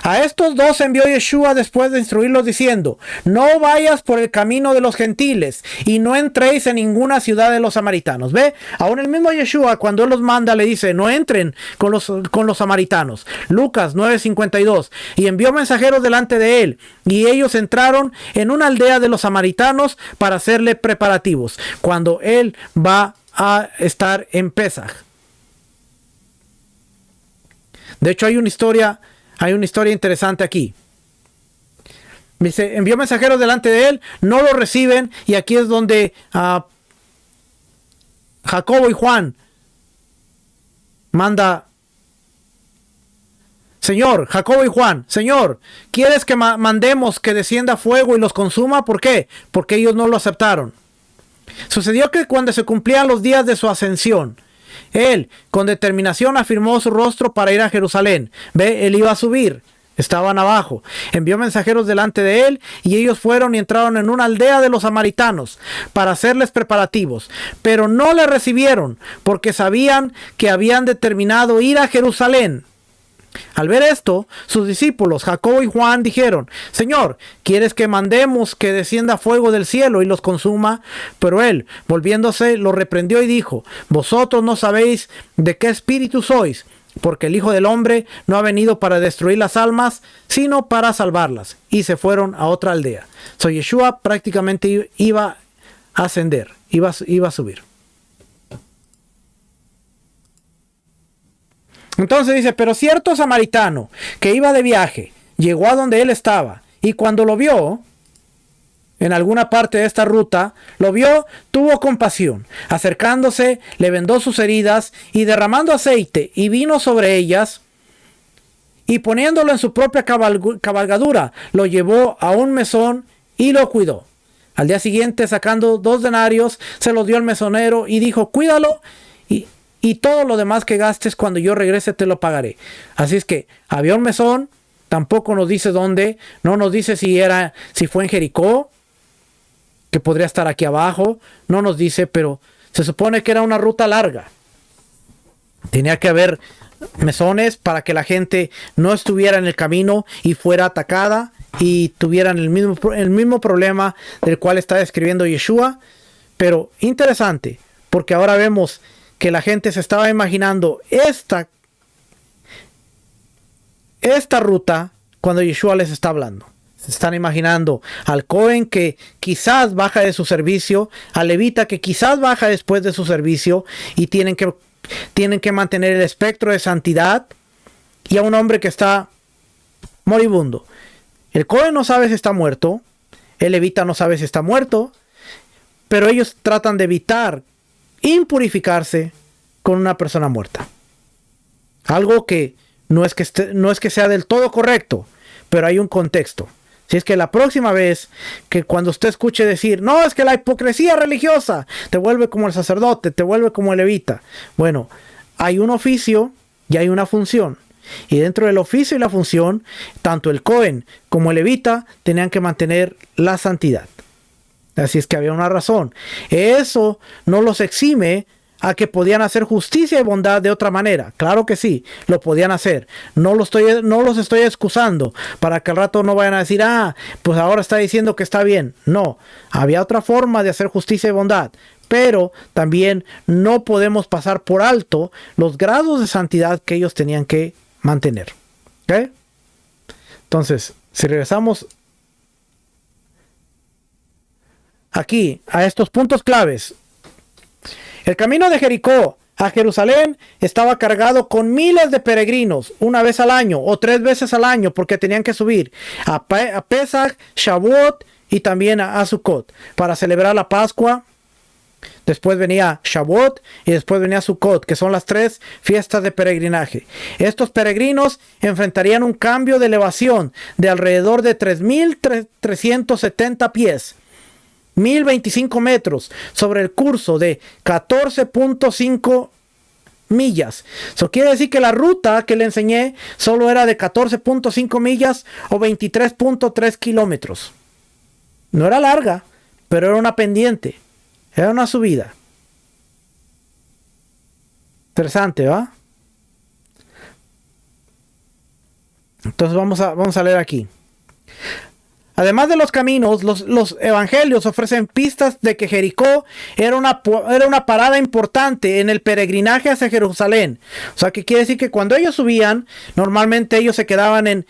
A estos dos envió Yeshua después de instruirlos diciendo: no vayas por el camino de los gentiles y no entréis en ninguna ciudad de los samaritanos. Ve, aún el mismo Yeshua, cuando él los manda, le dice: no entren con los samaritanos. Lucas 9:52. Y envió mensajeros delante de él, y ellos entraron en una aldea de los samaritanos para hacerle preparativos, cuando él va a estar en Pesaj. De hecho, hay una historia interesante aquí. Dice: envió mensajeros delante de él, no lo reciben, y aquí es donde Jacobo y Juan manda: Señor, Jacobo y Juan, Señor, ¿quieres que mandemos que descienda fuego y los consuma? ¿Por qué? Porque ellos no lo aceptaron. Sucedió que cuando se cumplían los días de su ascensión, él con determinación afirmó su rostro para ir a Jerusalén. Ve, él iba a subir. estaban abajo. Envió mensajeros delante de él y ellos fueron y entraron en una aldea de los samaritanos para hacerles preparativos. Pero no le recibieron porque sabían que habían determinado ir a Jerusalén. Al ver esto, sus discípulos, Jacobo y Juan, dijeron: Señor, ¿quieres que mandemos que descienda fuego del cielo y los consuma? Pero él, volviéndose, los reprendió y dijo: Vosotros no sabéis de qué espíritu sois, porque el Hijo del Hombre no ha venido para destruir las almas, sino para salvarlas. Y se fueron a otra aldea. So Yeshua prácticamente iba a ascender, iba a subir. Entonces dice: pero cierto samaritano que iba de viaje llegó a donde él estaba, y cuando lo vio en alguna parte de esta ruta, lo vio, tuvo compasión. Acercándose, le vendó sus heridas y derramando aceite y vino sobre ellas, y poniéndolo en su propia cabalgadura, lo llevó a un mesón y lo cuidó. Al día siguiente, sacando 2 denarios, se los dio al mesonero y dijo: cuídalo, y todo lo demás que gastes cuando yo regrese te lo pagaré. Así es que había un mesón, tampoco nos dice dónde, no nos dice si fue en Jericó, que podría estar aquí abajo, no nos dice, pero se supone que era una ruta larga. Tenía que haber mesones para que la gente no estuviera en el camino y fuera atacada y tuvieran el mismo problema del cual está describiendo Yeshua. Pero interesante, porque ahora vemos que la gente se estaba imaginando esta ruta cuando Yeshua les está hablando. Se están imaginando al Cohen que quizás baja de su servicio, al levita que quizás baja después de su servicio y tienen que mantener el espectro de santidad, y a un hombre que está moribundo. El Cohen no sabe si está muerto, el levita no sabe si está muerto, pero ellos tratan de evitar impurificarse con una persona muerta. Algo que no es que sea del todo correcto, pero hay un contexto. Si es que la próxima vez que cuando usted escuche decir: no, es que la hipocresía religiosa te vuelve como el sacerdote, te vuelve como el levita. Bueno, hay un oficio y hay una función. Y dentro del oficio y la función, tanto el Cohen como el levita tenían que mantener la santidad. Así es que había una razón. Eso no los exime a que podían hacer justicia y bondad de otra manera. Claro que sí, lo podían hacer. No los estoy excusando para que al rato no vayan a decir: pues ahora está diciendo que está bien. No, había otra forma de hacer justicia y bondad. Pero también no podemos pasar por alto los grados de santidad que ellos tenían que mantener. ¿Ok? Entonces, si regresamos aquí a estos puntos claves. El camino de Jericó a Jerusalén estaba cargado con miles de peregrinos, una vez al año o 3 veces al año, porque tenían que subir a Pesach, Shavuot y también a Sukkot para celebrar la Pascua. Después venía Shavuot y después venía Sukkot, que son las 3 fiestas de peregrinaje. Estos peregrinos enfrentarían un cambio de elevación de alrededor de 3.370 pies. 1025 metros sobre el curso de 14.5 millas. Eso quiere decir que la ruta que le enseñé solo era de 14.5 millas o 23.3 kilómetros. No era larga, pero era una pendiente. Era una subida. Interesante, ¿va? Entonces vamos a leer aquí. Además de los caminos, los evangelios ofrecen pistas de que Jericó era una parada importante en el peregrinaje hacia Jerusalén. O sea, que quiere decir que cuando ellos subían, normalmente ellos se quedaban en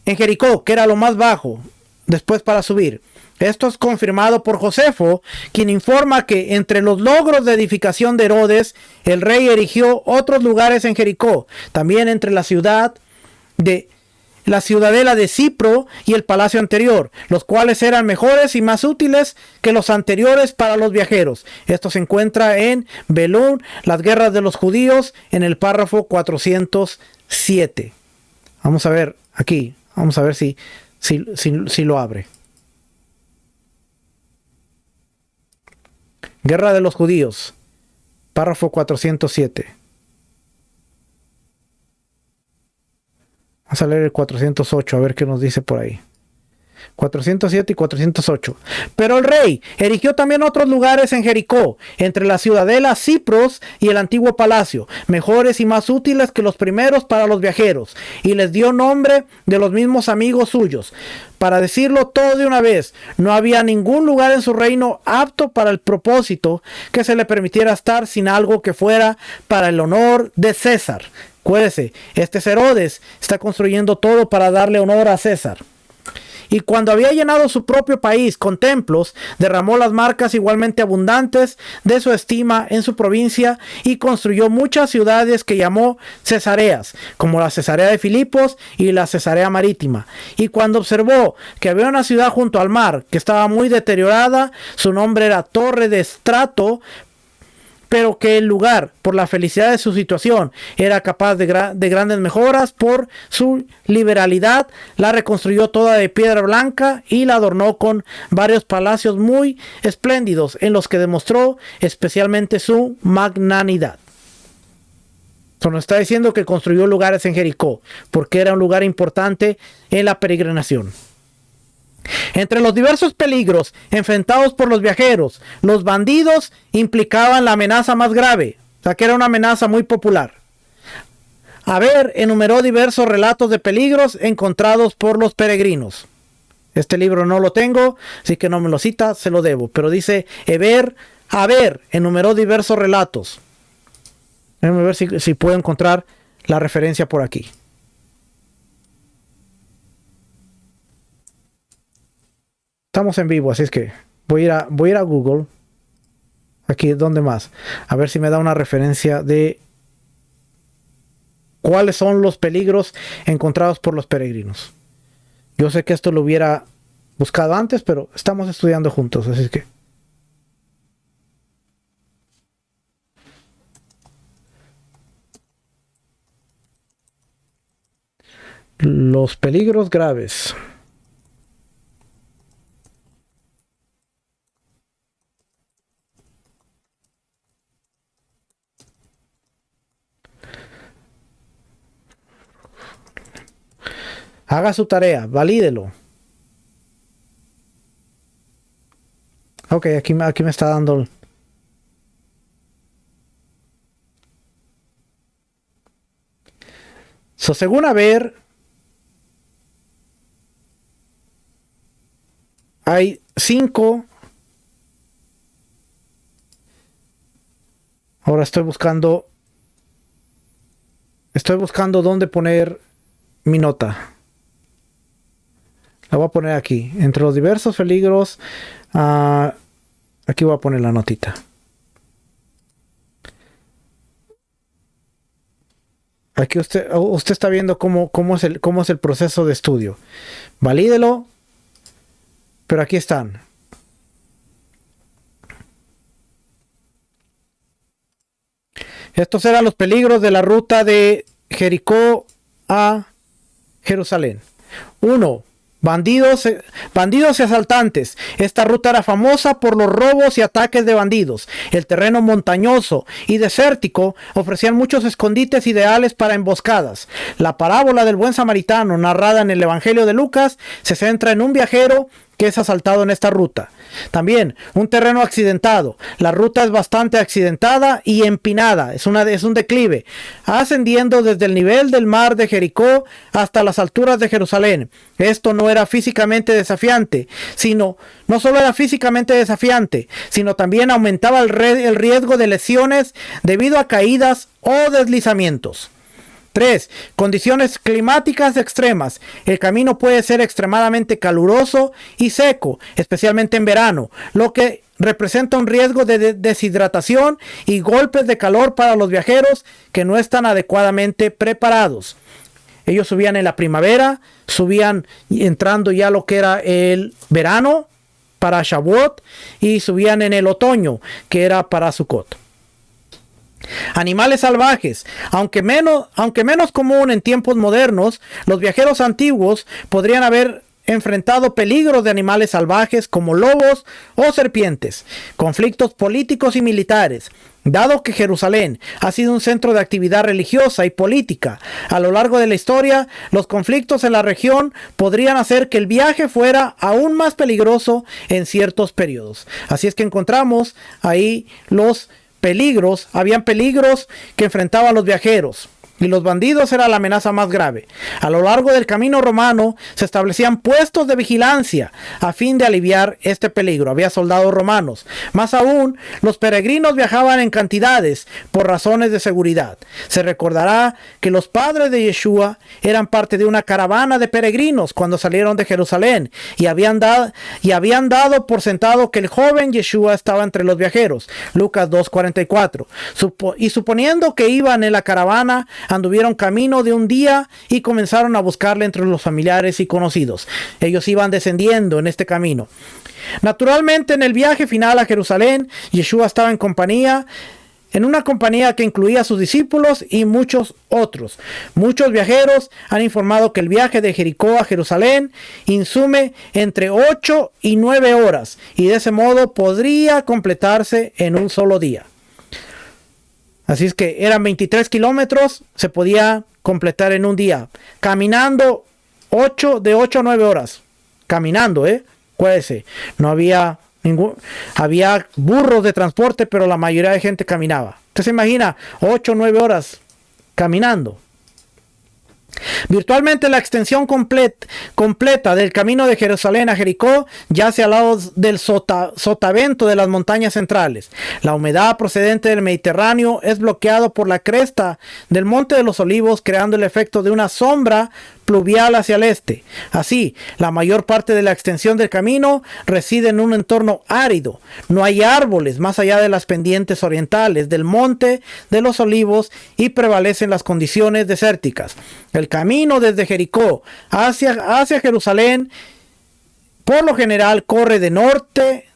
Jericó, que era lo más bajo, después para subir. Esto es confirmado por Josefo, quien informa que entre los logros de edificación de Herodes, el rey erigió otros lugares en Jericó, también entre la ciudadela de Cipro y el palacio anterior, los cuales eran mejores y más útiles que los anteriores para los viajeros. Esto se encuentra en Belún, las guerras de los judíos, en el párrafo 407. Vamos a ver aquí, vamos a ver si lo abre. Guerra de los judíos, párrafo 407. Vamos a leer el 408, a ver qué nos dice por ahí. 407 y 408. Pero el rey erigió también otros lugares en Jericó, entre la ciudadela Cipros y el antiguo palacio, mejores y más útiles que los primeros para los viajeros, y les dio nombre de los mismos amigos suyos. Para decirlo todo de una vez, no había ningún lugar en su reino apto para el propósito que se le permitiera estar sin algo que fuera para el honor de César. Acuérdese, este es Herodes, está construyendo todo para darle honor a César. Y cuando había llenado su propio país con templos, derramó las marcas igualmente abundantes de su estima en su provincia y construyó muchas ciudades que llamó Cesareas, como la Cesarea de Filipos y la Cesarea Marítima. Y cuando observó que había una ciudad junto al mar que estaba muy deteriorada, su nombre era Torre de Estrato, pero que el lugar, por la felicidad de su situación, era capaz de grandes mejoras. Por su liberalidad, la reconstruyó toda de piedra blanca y la adornó con varios palacios muy espléndidos, en los que demostró especialmente su magnanimidad. Nos está diciendo que construyó lugares en Jericó, porque era un lugar importante en la peregrinación. Entre los diversos peligros enfrentados por los viajeros, los bandidos implicaban la amenaza más grave, o sea que era una amenaza muy popular. Haber enumeró diversos relatos de peligros encontrados por los peregrinos. Este libro no lo tengo, así que no me lo cita, se lo debo, pero dice haber enumeró diversos relatos. Déjenme ver si puedo encontrar la referencia por aquí. Estamos en vivo, así es que voy a ir a Google. Aquí, ¿dónde más? A ver si me da una referencia de cuáles son los peligros encontrados por los peregrinos. Yo sé que esto lo hubiera buscado antes, pero estamos estudiando juntos, así es que... Los peligros graves. Haga su tarea, valídelo. Ok, aquí me está dando... según haber, hay 5. Ahora estoy buscando dónde poner mi nota. La voy a poner aquí. Entre los diversos peligros, aquí voy a poner la notita. Aquí usted está viendo cómo es el proceso de estudio. Valídelo. Pero aquí están. Estos eran los peligros de la ruta de Jericó a Jerusalén. 1. Bandidos y asaltantes. Esta ruta era famosa por los robos y ataques de bandidos. El terreno montañoso y desértico ofrecían muchos escondites ideales para emboscadas. La parábola del buen samaritano, narrada en el Evangelio de Lucas, se centra en un viajero que es asaltado en esta ruta. También un terreno accidentado. La ruta es bastante accidentada y empinada. Es un declive, ascendiendo desde el nivel del mar de Jericó hasta las alturas de Jerusalén. Esto no era físicamente desafiante, no solo era físicamente desafiante, sino también aumentaba el riesgo de lesiones debido a caídas o deslizamientos. 3. Condiciones climáticas extremas. El camino puede ser extremadamente caluroso y seco, especialmente en verano, lo que representa un riesgo de deshidratación y golpes de calor para los viajeros que no están adecuadamente preparados. Ellos subían en la primavera, subían entrando ya lo que era el verano para Shavuot y subían en el otoño, que era para Sukkot. Animales salvajes. Aunque menos común en tiempos modernos, los viajeros antiguos podrían haber enfrentado peligros de animales salvajes como lobos o serpientes, conflictos políticos y militares, Dado que Jerusalén ha sido un centro de actividad religiosa y política a lo largo de la historia, los conflictos en la región podrían hacer que el viaje fuera aún más peligroso en ciertos periodos. Así es que encontramos ahí los peligros, habían peligros que enfrentaban los viajeros. Y los bandidos era la amenaza más grave. A lo largo del camino romano se establecían puestos de vigilancia a fin de aliviar este peligro. Había soldados romanos. Más aún, los peregrinos viajaban en cantidades por razones de seguridad. Se recordará que los padres de Yeshua eran parte de una caravana de peregrinos cuando salieron de Jerusalén y habían dado por sentado que el joven Yeshua estaba entre los viajeros. Lucas 2:44. Y suponiendo que iban en la caravana, anduvieron camino de un día y comenzaron a buscarle entre los familiares y conocidos. Ellos iban descendiendo en este camino. Naturalmente, en el viaje final a Jerusalén, Yeshua estaba en una compañía que incluía a sus discípulos y muchos otros. Muchos viajeros han informado que el viaje de Jericó a Jerusalén insume entre 8 y 9 horas y de ese modo podría completarse en un solo día. Así es que eran 23 kilómetros, se podía completar en un día. Caminando de 8 a 9 horas. Caminando, Acuérdese, no había había burros de transporte, pero la mayoría de gente caminaba. Usted se imagina 8 o 9 horas caminando. Virtualmente la extensión completa del camino de Jerusalén a Jericó yace al lado del sotavento de las montañas centrales. La humedad procedente del Mediterráneo es bloqueado por la cresta del Monte de los Olivos, creando el efecto de una sombra pluvial hacia el este. Así, la mayor parte de la extensión del camino reside en un entorno árido. No hay árboles más allá de las pendientes orientales del Monte de los Olivos y prevalecen las condiciones desérticas. El camino desde Jericó hacia Jerusalén por lo general corre de noreste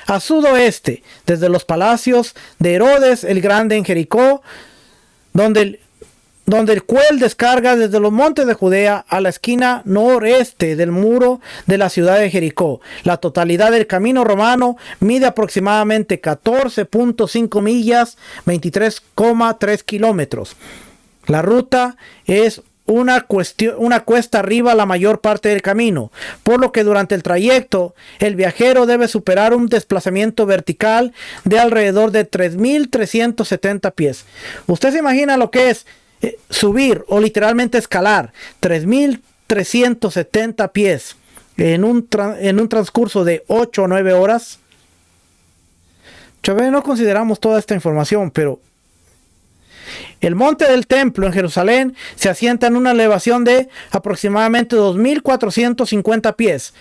a sudoeste, desde los palacios de Herodes el Grande en Jericó, donde el cual descarga desde los montes de Judea a la esquina noreste del muro de la ciudad de Jericó. La totalidad del camino romano mide aproximadamente 14.5 millas, 23,3 kilómetros. La ruta es una cuesta arriba la mayor parte del camino, por lo que durante el trayecto el viajero debe superar un desplazamiento vertical de alrededor de 3.370 pies. ¿Usted se imagina lo que es subir o literalmente escalar 3.370 pies en un transcurso de 8 o 9 horas? Chávez, no consideramos toda esta información, pero el monte del templo en Jerusalén se asienta en una elevación de aproximadamente 2.450 pies,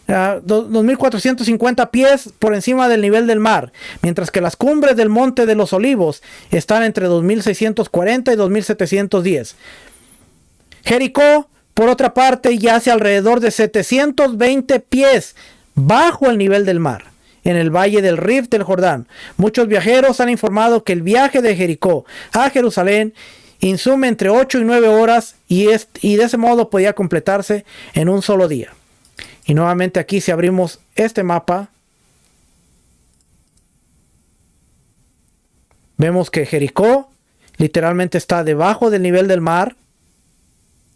2.450 pies por encima del nivel del mar, mientras que las cumbres del Monte de los Olivos están entre 2.640 y 2.710. Jericó, por otra parte, yace alrededor de 720 pies bajo el nivel del mar, en el valle del Rif del Jordán. Muchos viajeros han informado que el viaje de Jericó a Jerusalén insume entre 8 y 9 horas y de ese modo podía completarse en un solo día. Y nuevamente aquí, si abrimos este mapa, vemos que Jericó literalmente está debajo del nivel del mar,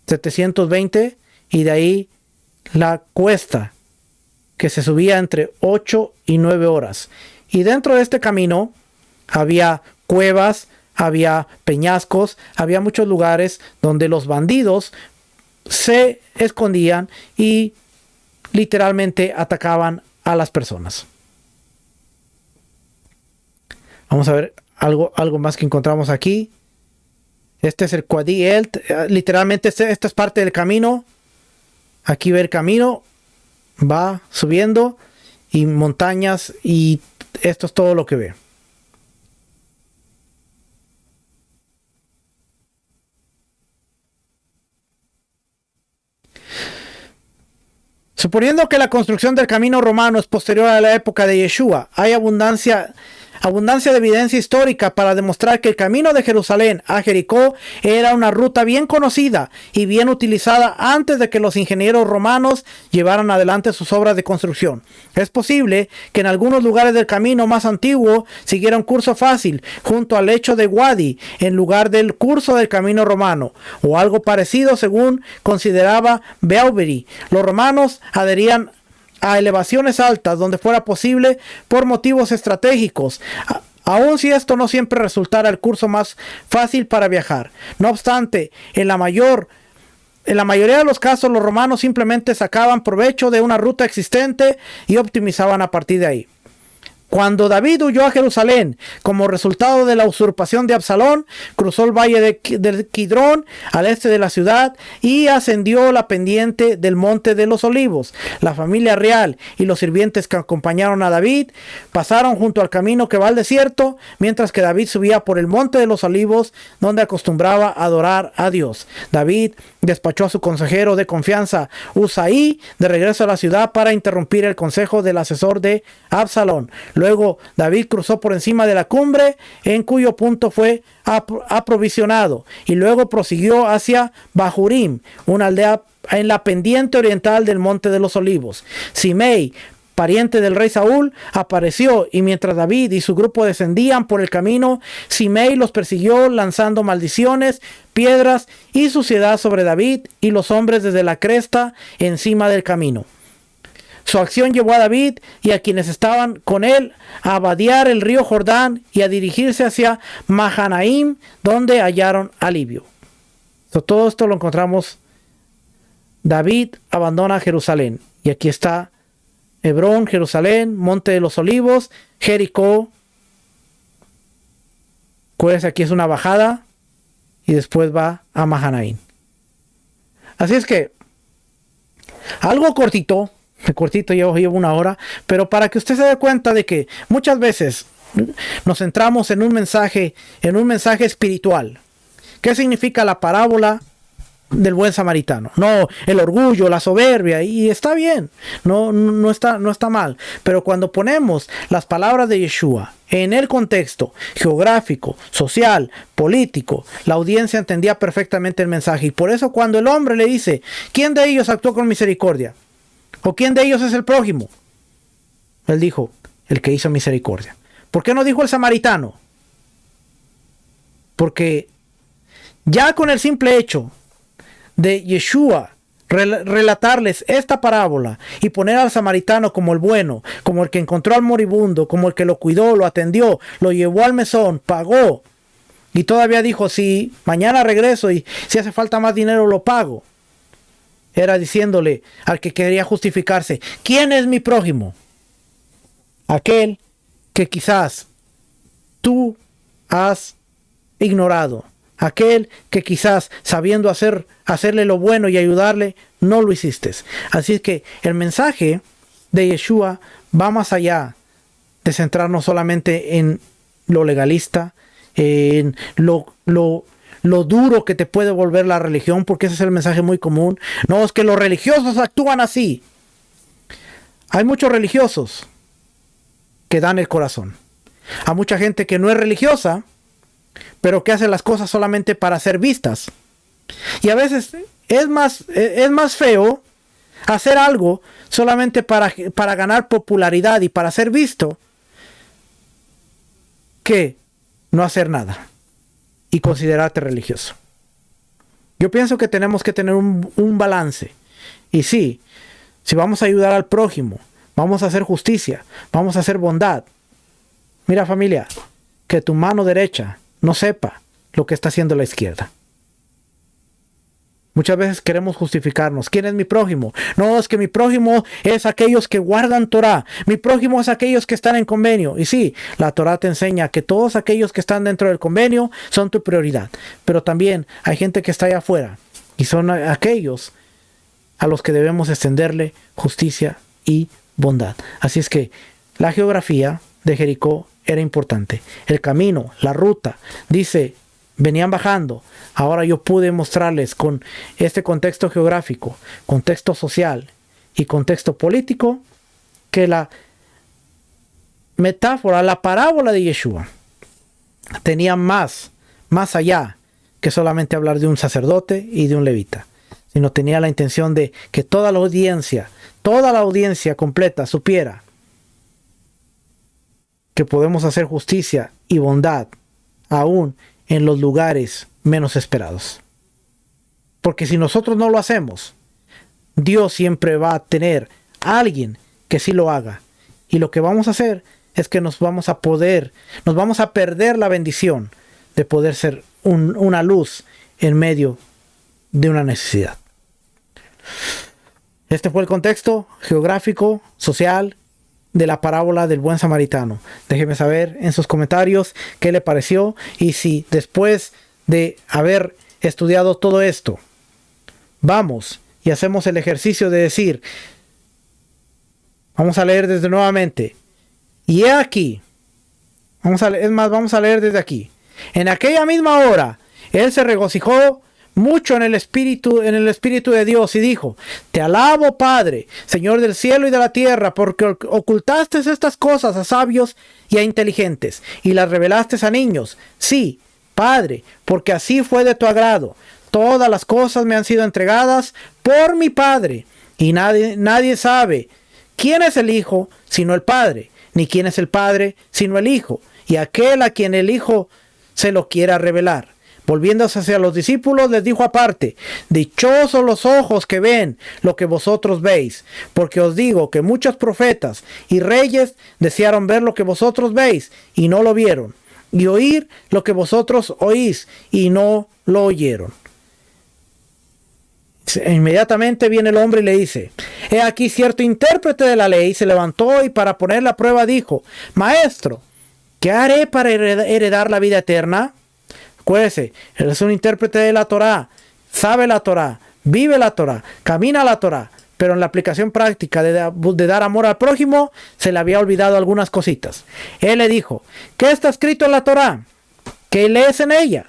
720, y de ahí la cuesta que se subía entre 8 y 9 horas. Y dentro de este camino había cuevas, había peñascos, había muchos lugares donde los bandidos se escondían y literalmente atacaban a las personas. Vamos a ver algo más que encontramos aquí. Este es el Quadi El. Literalmente esta es parte del camino. Aquí ve el camino. Va subiendo. Y montañas. Y esto es todo lo que ve. Suponiendo que la construcción del camino romano es posterior a la época de Yeshua, hay abundancia de evidencia histórica para demostrar que el camino de Jerusalén a Jericó era una ruta bien conocida y bien utilizada antes de que los ingenieros romanos llevaran adelante sus obras de construcción. Es posible que en algunos lugares del camino más antiguo siguiera un curso fácil junto al lecho de Wadi en lugar del curso del camino romano, o algo parecido según consideraba Beaubery. Los romanos adherían a elevaciones altas donde fuera posible por motivos estratégicos, aun si esto no siempre resultara el curso más fácil para viajar. No obstante, en la mayoría de los casos los romanos simplemente sacaban provecho de una ruta existente y optimizaban a partir de ahí. Cuando David huyó a Jerusalén como resultado de la usurpación de Absalón, cruzó el valle del Kidrón al este de la ciudad y ascendió la pendiente del monte de los Olivos. La familia real y los sirvientes que acompañaron a David pasaron junto al camino que va al desierto, mientras que David subía por el monte de los Olivos, donde acostumbraba a adorar a Dios. David despachó a su consejero de confianza, Usaí, de regreso a la ciudad para interrumpir el consejo del asesor de Absalón. Luego David cruzó por encima de la cumbre en cuyo punto fue aprovisionado y luego prosiguió hacia Bahurim, una aldea en la pendiente oriental del Monte de los Olivos. Simei, pariente del rey Saúl, apareció y mientras David y su grupo descendían por el camino, Simei los persiguió lanzando maldiciones, piedras y suciedad sobre David y los hombres desde la cresta encima del camino. Su acción llevó a David y a quienes estaban con él a vadear el río Jordán y a dirigirse hacia Mahanaim, donde hallaron alivio. Todo esto lo encontramos. David abandona Jerusalén. Y aquí está Hebrón, Jerusalén, Monte de los Olivos, Jericó. Pues aquí es una bajada y después va a Mahanaim. Así es que algo cortito, llevo una hora, pero para que usted se dé cuenta de que muchas veces nos centramos en un mensaje espiritual. ¿Qué significa la parábola del buen samaritano? No, el orgullo, la soberbia, y está bien, no está mal, pero cuando ponemos las palabras de Yeshua en el contexto geográfico, social, político, la audiencia entendía perfectamente el mensaje, y por eso cuando el hombre le dice, ¿quién de ellos actuó con misericordia? ¿O quién de ellos es el prójimo? Él dijo, el que hizo misericordia. ¿Por qué no dijo el samaritano? Porque ya con el simple hecho de Yeshua relatarles esta parábola y poner al samaritano como el bueno, como el que encontró al moribundo, como el que lo cuidó, lo atendió, lo llevó al mesón, pagó, y todavía dijo, si mañana regreso y si hace falta más dinero lo pago. Era diciéndole al que quería justificarse, ¿quién es mi prójimo? Aquel que quizás tú has ignorado. Aquel que quizás sabiendo hacerle lo bueno y ayudarle, no lo hiciste. Así es que el mensaje de Yeshua va más allá de centrarnos solamente en lo legalista, en lo duro que te puede volver la religión, porque ese es el mensaje muy común. No, es que los religiosos actúan así. Hay muchos religiosos que dan el corazón. Hay mucha gente que no es religiosa, pero que hace las cosas solamente para ser vistas. Y a veces es más feo hacer algo solamente para ganar popularidad y para ser visto, que no hacer nada y considerarte religioso. Yo pienso que tenemos que tener un balance. Y sí, si vamos a ayudar al prójimo, vamos a hacer justicia, vamos a hacer bondad. Mira, familia, que tu mano derecha no sepa lo que está haciendo la izquierda. Muchas veces queremos justificarnos. ¿Quién es mi prójimo? No, es que mi prójimo es aquellos que guardan Torah. Mi prójimo es aquellos que están en convenio. Y sí, la Torah te enseña que todos aquellos que están dentro del convenio son tu prioridad. Pero también hay gente que está allá afuera. Y son aquellos a los que debemos extenderle justicia y bondad. Así es que la geografía de Jericó era importante. El camino, la ruta, dice, venían bajando. Ahora yo pude mostrarles con este contexto geográfico, contexto social, y contexto político que la metáfora, la parábola de Yeshua tenía más allá que solamente hablar de un sacerdote y de un levita, sino tenía la intención de que toda la audiencia completa supiera que podemos hacer justicia y bondad aún en los lugares menos esperados. Porque si nosotros no lo hacemos, Dios siempre va a tener a alguien que sí lo haga. Y lo que vamos a hacer es que nos vamos a perder la bendición de poder ser una luz en medio de una necesidad. Este fue el contexto geográfico, social, de la parábola del buen samaritano. Déjeme saber en sus comentarios qué le pareció y si después de haber estudiado todo esto, vamos y hacemos el ejercicio de decir, vamos a leer desde nuevamente, y he aquí, vamos a leer desde aquí. En aquella misma hora, él se regocijó mucho en el espíritu de Dios y dijo: te alabo, Padre, Señor del cielo y de la tierra, porque ocultaste estas cosas a sabios y a inteligentes y las revelaste a niños. Sí, Padre, porque así fue de tu agrado. Todas las cosas me han sido entregadas por mi Padre, y nadie sabe quién es el Hijo sino el Padre, ni quién es el Padre sino el Hijo, y aquel a quien el Hijo se lo quiera revelar. Volviéndose hacia los discípulos, les dijo aparte: dichosos los ojos que ven lo que vosotros veis, porque os digo que muchos profetas y reyes desearon ver lo que vosotros veis y no lo vieron, y oír lo que vosotros oís y no lo oyeron. Inmediatamente viene el hombre y le dice: he aquí cierto intérprete de la ley se levantó y para poner la prueba dijo: Maestro, ¿qué haré para heredar la vida eterna? Acuérdese, él es un intérprete de la Torá, sabe la Torá, vive la Torá, camina la Torá, pero en la aplicación práctica de dar amor al prójimo se le había olvidado algunas cositas. Él le dijo: ¿qué está escrito en la Torá? ¿Qué lees en ella?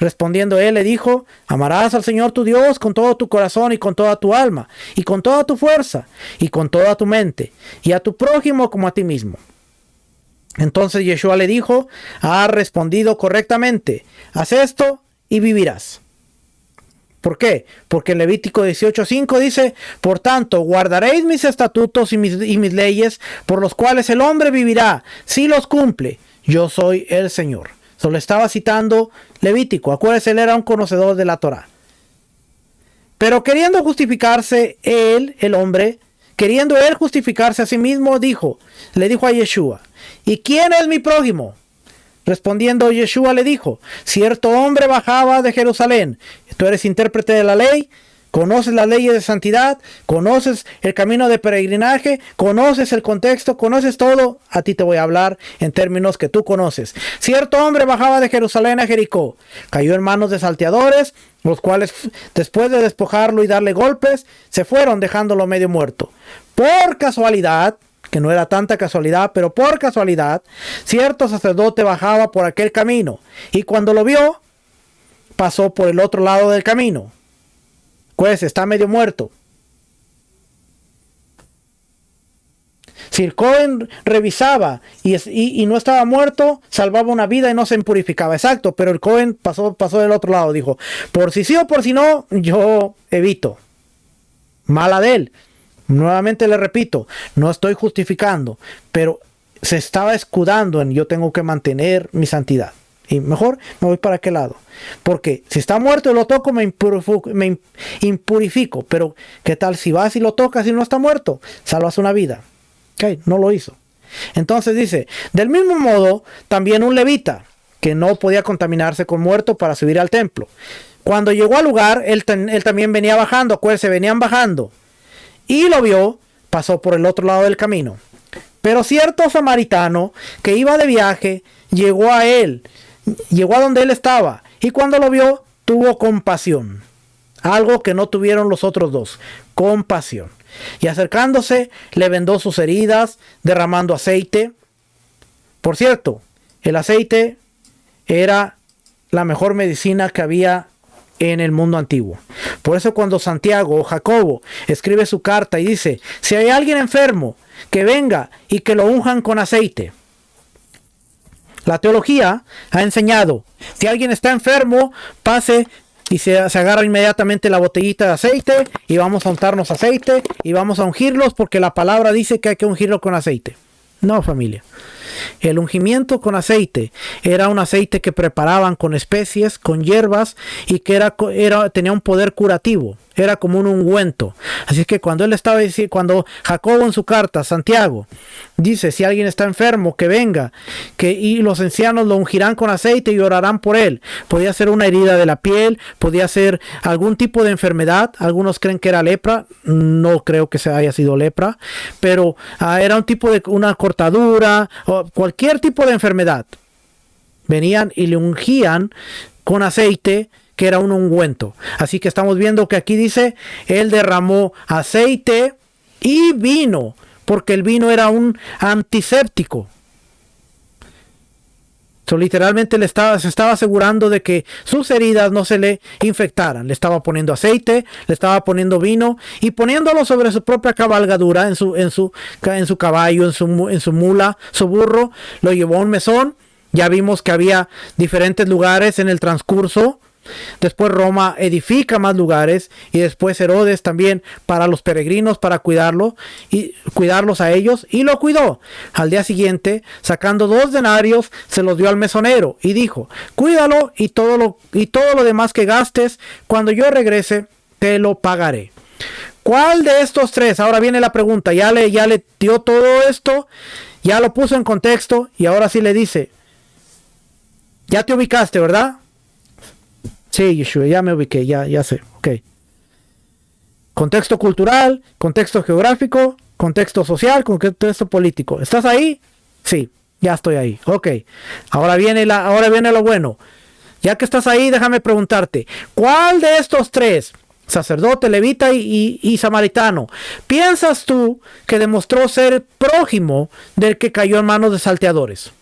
Respondiendo él le dijo: amarás al Señor tu Dios con todo tu corazón y con toda tu alma y con toda tu fuerza y con toda tu mente, y a tu prójimo como a ti mismo. Entonces Yeshua le dijo: has respondido correctamente, haz esto y vivirás. ¿Por qué? Porque en Levítico 18:5 dice: por tanto, guardaréis mis estatutos y mis leyes, por los cuales el hombre vivirá, si los cumple. Yo soy el Señor. Solo estaba citando Levítico. Acuérdese, él era un conocedor de la Torá. Pero queriendo justificarse el hombre, queriendo él justificarse a sí mismo, le dijo a Yeshua: ¿y quién es mi prójimo? Respondiendo Yeshua le dijo: cierto hombre bajaba de Jerusalén. Tú eres intérprete de la ley, conoces las leyes de santidad, conoces el camino de peregrinaje, conoces el contexto, conoces todo. A ti te voy a hablar en términos que tú conoces. Cierto hombre bajaba de Jerusalén a Jericó, cayó en manos de salteadores, los cuales después de despojarlo y darle golpes, se fueron dejándolo medio muerto. Por casualidad, que no era tanta casualidad, pero por casualidad, cierto sacerdote bajaba por aquel camino, y cuando lo vio, pasó por el otro lado del camino. Pues está medio muerto. Si el Cohen revisaba y no estaba muerto, salvaba una vida y no se impurificaba. Exacto, pero el Cohen pasó del otro lado. Dijo: por si sí o por si no, yo evito. Mala de él. Nuevamente le repito, no estoy justificando, pero se estaba escudando en yo tengo que mantener mi santidad. Y mejor me voy para aquel lado. Porque si está muerto y lo toco, me impurifico. Pero ¿qué tal si vas y lo tocas y no está muerto? Salvas una vida. Okay, no lo hizo. Entonces dice: del mismo modo, también un levita, que no podía contaminarse con muerto para subir al templo. Cuando llegó al lugar, él también venía bajando. Acuérdense, venían bajando. Y lo vio, pasó por el otro lado del camino. Pero cierto samaritano que iba de viaje, llegó a donde él estaba, y cuando lo vio, tuvo compasión. Algo que no tuvieron los otros dos: compasión. Y acercándose, le vendó sus heridas, derramando aceite. Por cierto, el aceite era la mejor medicina que había en el mundo antiguo. Por eso cuando Santiago o Jacobo escribe su carta y dice, si hay alguien enfermo, que venga y que lo unjan con aceite. La teología ha enseñado, si alguien está enfermo, pase y se agarra inmediatamente la botellita de aceite y vamos a untarnos aceite y vamos a ungirlos porque la palabra dice que hay que ungirlo con aceite. No, familia. El ungimiento con aceite era un aceite que preparaban con especies, con hierbas y que tenía un poder curativo. Era como un ungüento. Así que cuando cuando Jacobo en su carta, Santiago, dice, si alguien está enfermo, que venga, y los ancianos lo ungirán con aceite y orarán por él. Podía ser una herida de la piel, podía ser algún tipo de enfermedad. Algunos creen que era lepra, no creo que haya sido lepra, pero era un tipo de una cortadura o cualquier tipo de enfermedad. Venían y le ungían con aceite, que era un ungüento. Así que estamos viendo que aquí dice, él derramó aceite y vino, porque el vino era un antiséptico. Literalmente se estaba asegurando de que sus heridas no se le infectaran. Le estaba poniendo aceite, le estaba poniendo vino y poniéndolo sobre su propia cabalgadura, en su caballo, en su mula, su burro. Lo llevó a un mesón. Ya vimos que había diferentes lugares en el transcurso. Después Roma edifica más lugares y después Herodes también para los peregrinos, para cuidarlos a ellos, y lo cuidó. Al día siguiente, sacando 2 denarios, se los dio al mesonero y dijo, cuídalo y todo lo demás que gastes, cuando yo regrese te lo pagaré. ¿Cuál de estos 3? Ahora viene la pregunta. Ya le dio todo esto, ya lo puso en contexto y ahora sí le dice, ya te ubicaste, ¿verdad? Sí, Yeshua, ya me ubiqué, ya sé, ok. Contexto cultural, contexto geográfico, contexto social, contexto político. ¿Estás ahí? Sí, ya estoy ahí, ok. Ahora viene lo bueno. Ya que estás ahí, déjame preguntarte, ¿cuál de estos 3, sacerdote, levita y samaritano, piensas tú que demostró ser prójimo del que cayó en manos de salteadores?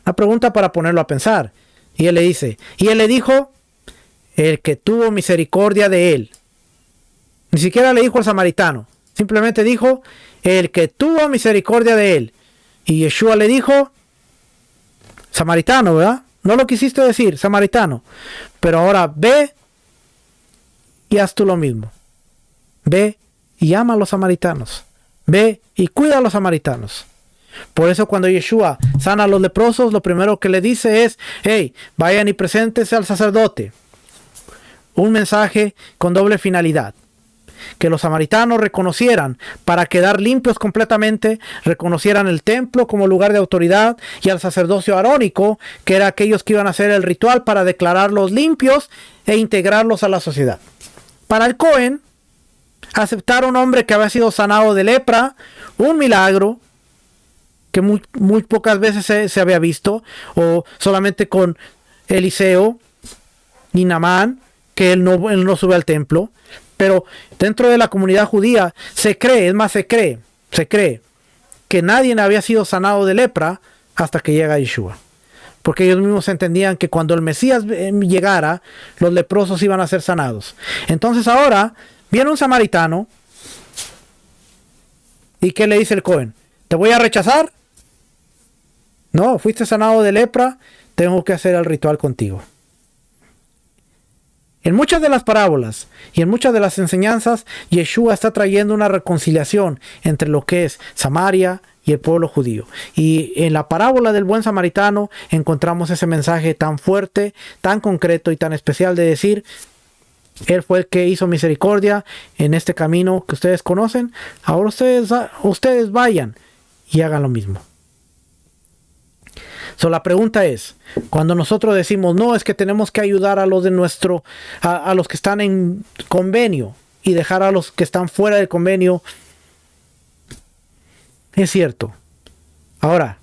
Una pregunta para ponerlo a pensar. Y él le dijo, el que tuvo misericordia de él. Ni siquiera le dijo al samaritano. Simplemente dijo, el que tuvo misericordia de él. Y Yeshua le dijo, samaritano, ¿verdad? No lo quisiste decir, samaritano. Pero ahora ve y haz tú lo mismo. Ve y ama a los samaritanos. Ve y cuida a los samaritanos. Por eso cuando Yeshua sana a los leprosos, lo primero que le dice es, hey, vayan y preséntense al sacerdote. Un mensaje con doble finalidad. Que los samaritanos reconocieran, para quedar limpios completamente, reconocieran el templo como lugar de autoridad y al sacerdocio arónico, que era aquellos que iban a hacer el ritual para declararlos limpios e integrarlos a la sociedad. Para el Cohen, aceptar a un hombre que había sido sanado de lepra, un milagro, que muy pocas veces se había visto, o solamente con Eliseo y Naamán, que él no sube al templo. Pero dentro de la comunidad judía se cree que nadie había sido sanado de lepra hasta que llega Yeshua, porque ellos mismos entendían que cuando el Mesías llegara, los leprosos iban a ser sanados. Entonces ahora viene un samaritano, ¿y qué le dice el Cohen? ¿Te voy a rechazar? No, fuiste sanado de lepra, tengo que hacer el ritual contigo. En muchas de las parábolas y en muchas de las enseñanzas, Yeshua está trayendo una reconciliación entre lo que es Samaria y el pueblo judío. Y en la parábola del buen samaritano encontramos ese mensaje tan fuerte, tan concreto y tan especial de decir, él fue el que hizo misericordia en este camino que ustedes conocen. Ahora ustedes vayan y hagan lo mismo. La pregunta es, cuando nosotros decimos, no, es que tenemos que ayudar a los a los que están en convenio y dejar a los que están fuera del convenio, es cierto. Ahora,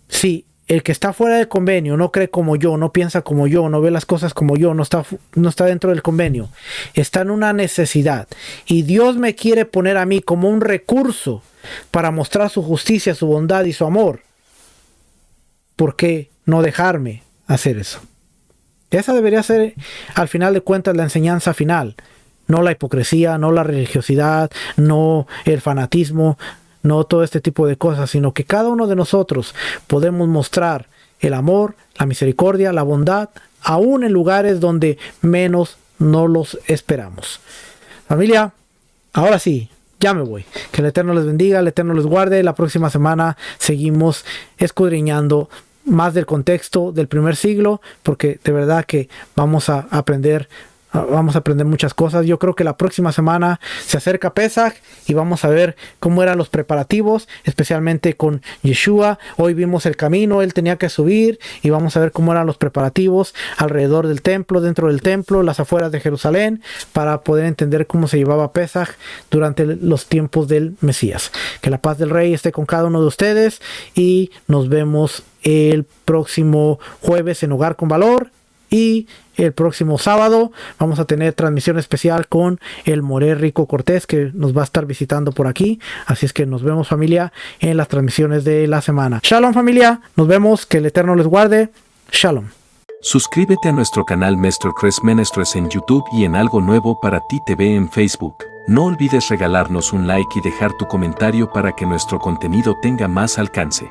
si el que está fuera del convenio no cree como yo, no piensa como yo, no ve las cosas como yo, no está dentro del convenio, está en una necesidad y Dios me quiere poner a mí como un recurso para mostrar su justicia, su bondad y su amor, ¿por qué no dejarme hacer eso? Esa debería ser, al final de cuentas, la enseñanza final. No la hipocresía, no la religiosidad, no el fanatismo, no todo este tipo de cosas, sino que cada uno de nosotros podemos mostrar el amor, la misericordia, la bondad, aún en lugares donde menos no los esperamos. Familia, ahora sí, ya me voy. Que el Eterno les bendiga, el Eterno les guarde. La próxima semana seguimos escudriñando más del contexto del primer siglo, porque de verdad que vamos a aprender muchas cosas. Yo creo que la próxima semana se acerca Pesaj y vamos a ver cómo eran los preparativos, especialmente con Yeshua. Hoy vimos el camino, él tenía que subir, y vamos a ver cómo eran los preparativos alrededor del templo, dentro del templo, las afueras de Jerusalén, para poder entender cómo se llevaba Pesaj durante los tiempos del Mesías. Que la paz del Rey esté con cada uno de ustedes y nos vemos el próximo jueves en Hogar con Valor. Y el próximo sábado vamos a tener transmisión especial con el Moré Rico Cortés, que nos va a estar visitando por aquí. Así es que nos vemos, familia, en las transmisiones de la semana. Shalom, familia, nos vemos, que el Eterno les guarde. Shalom. Suscríbete a nuestro canal Masterclass Ministries en YouTube y en Algo Nuevo para Ti TV en Facebook. No olvides regalarnos un like y dejar tu comentario para que nuestro contenido tenga más alcance.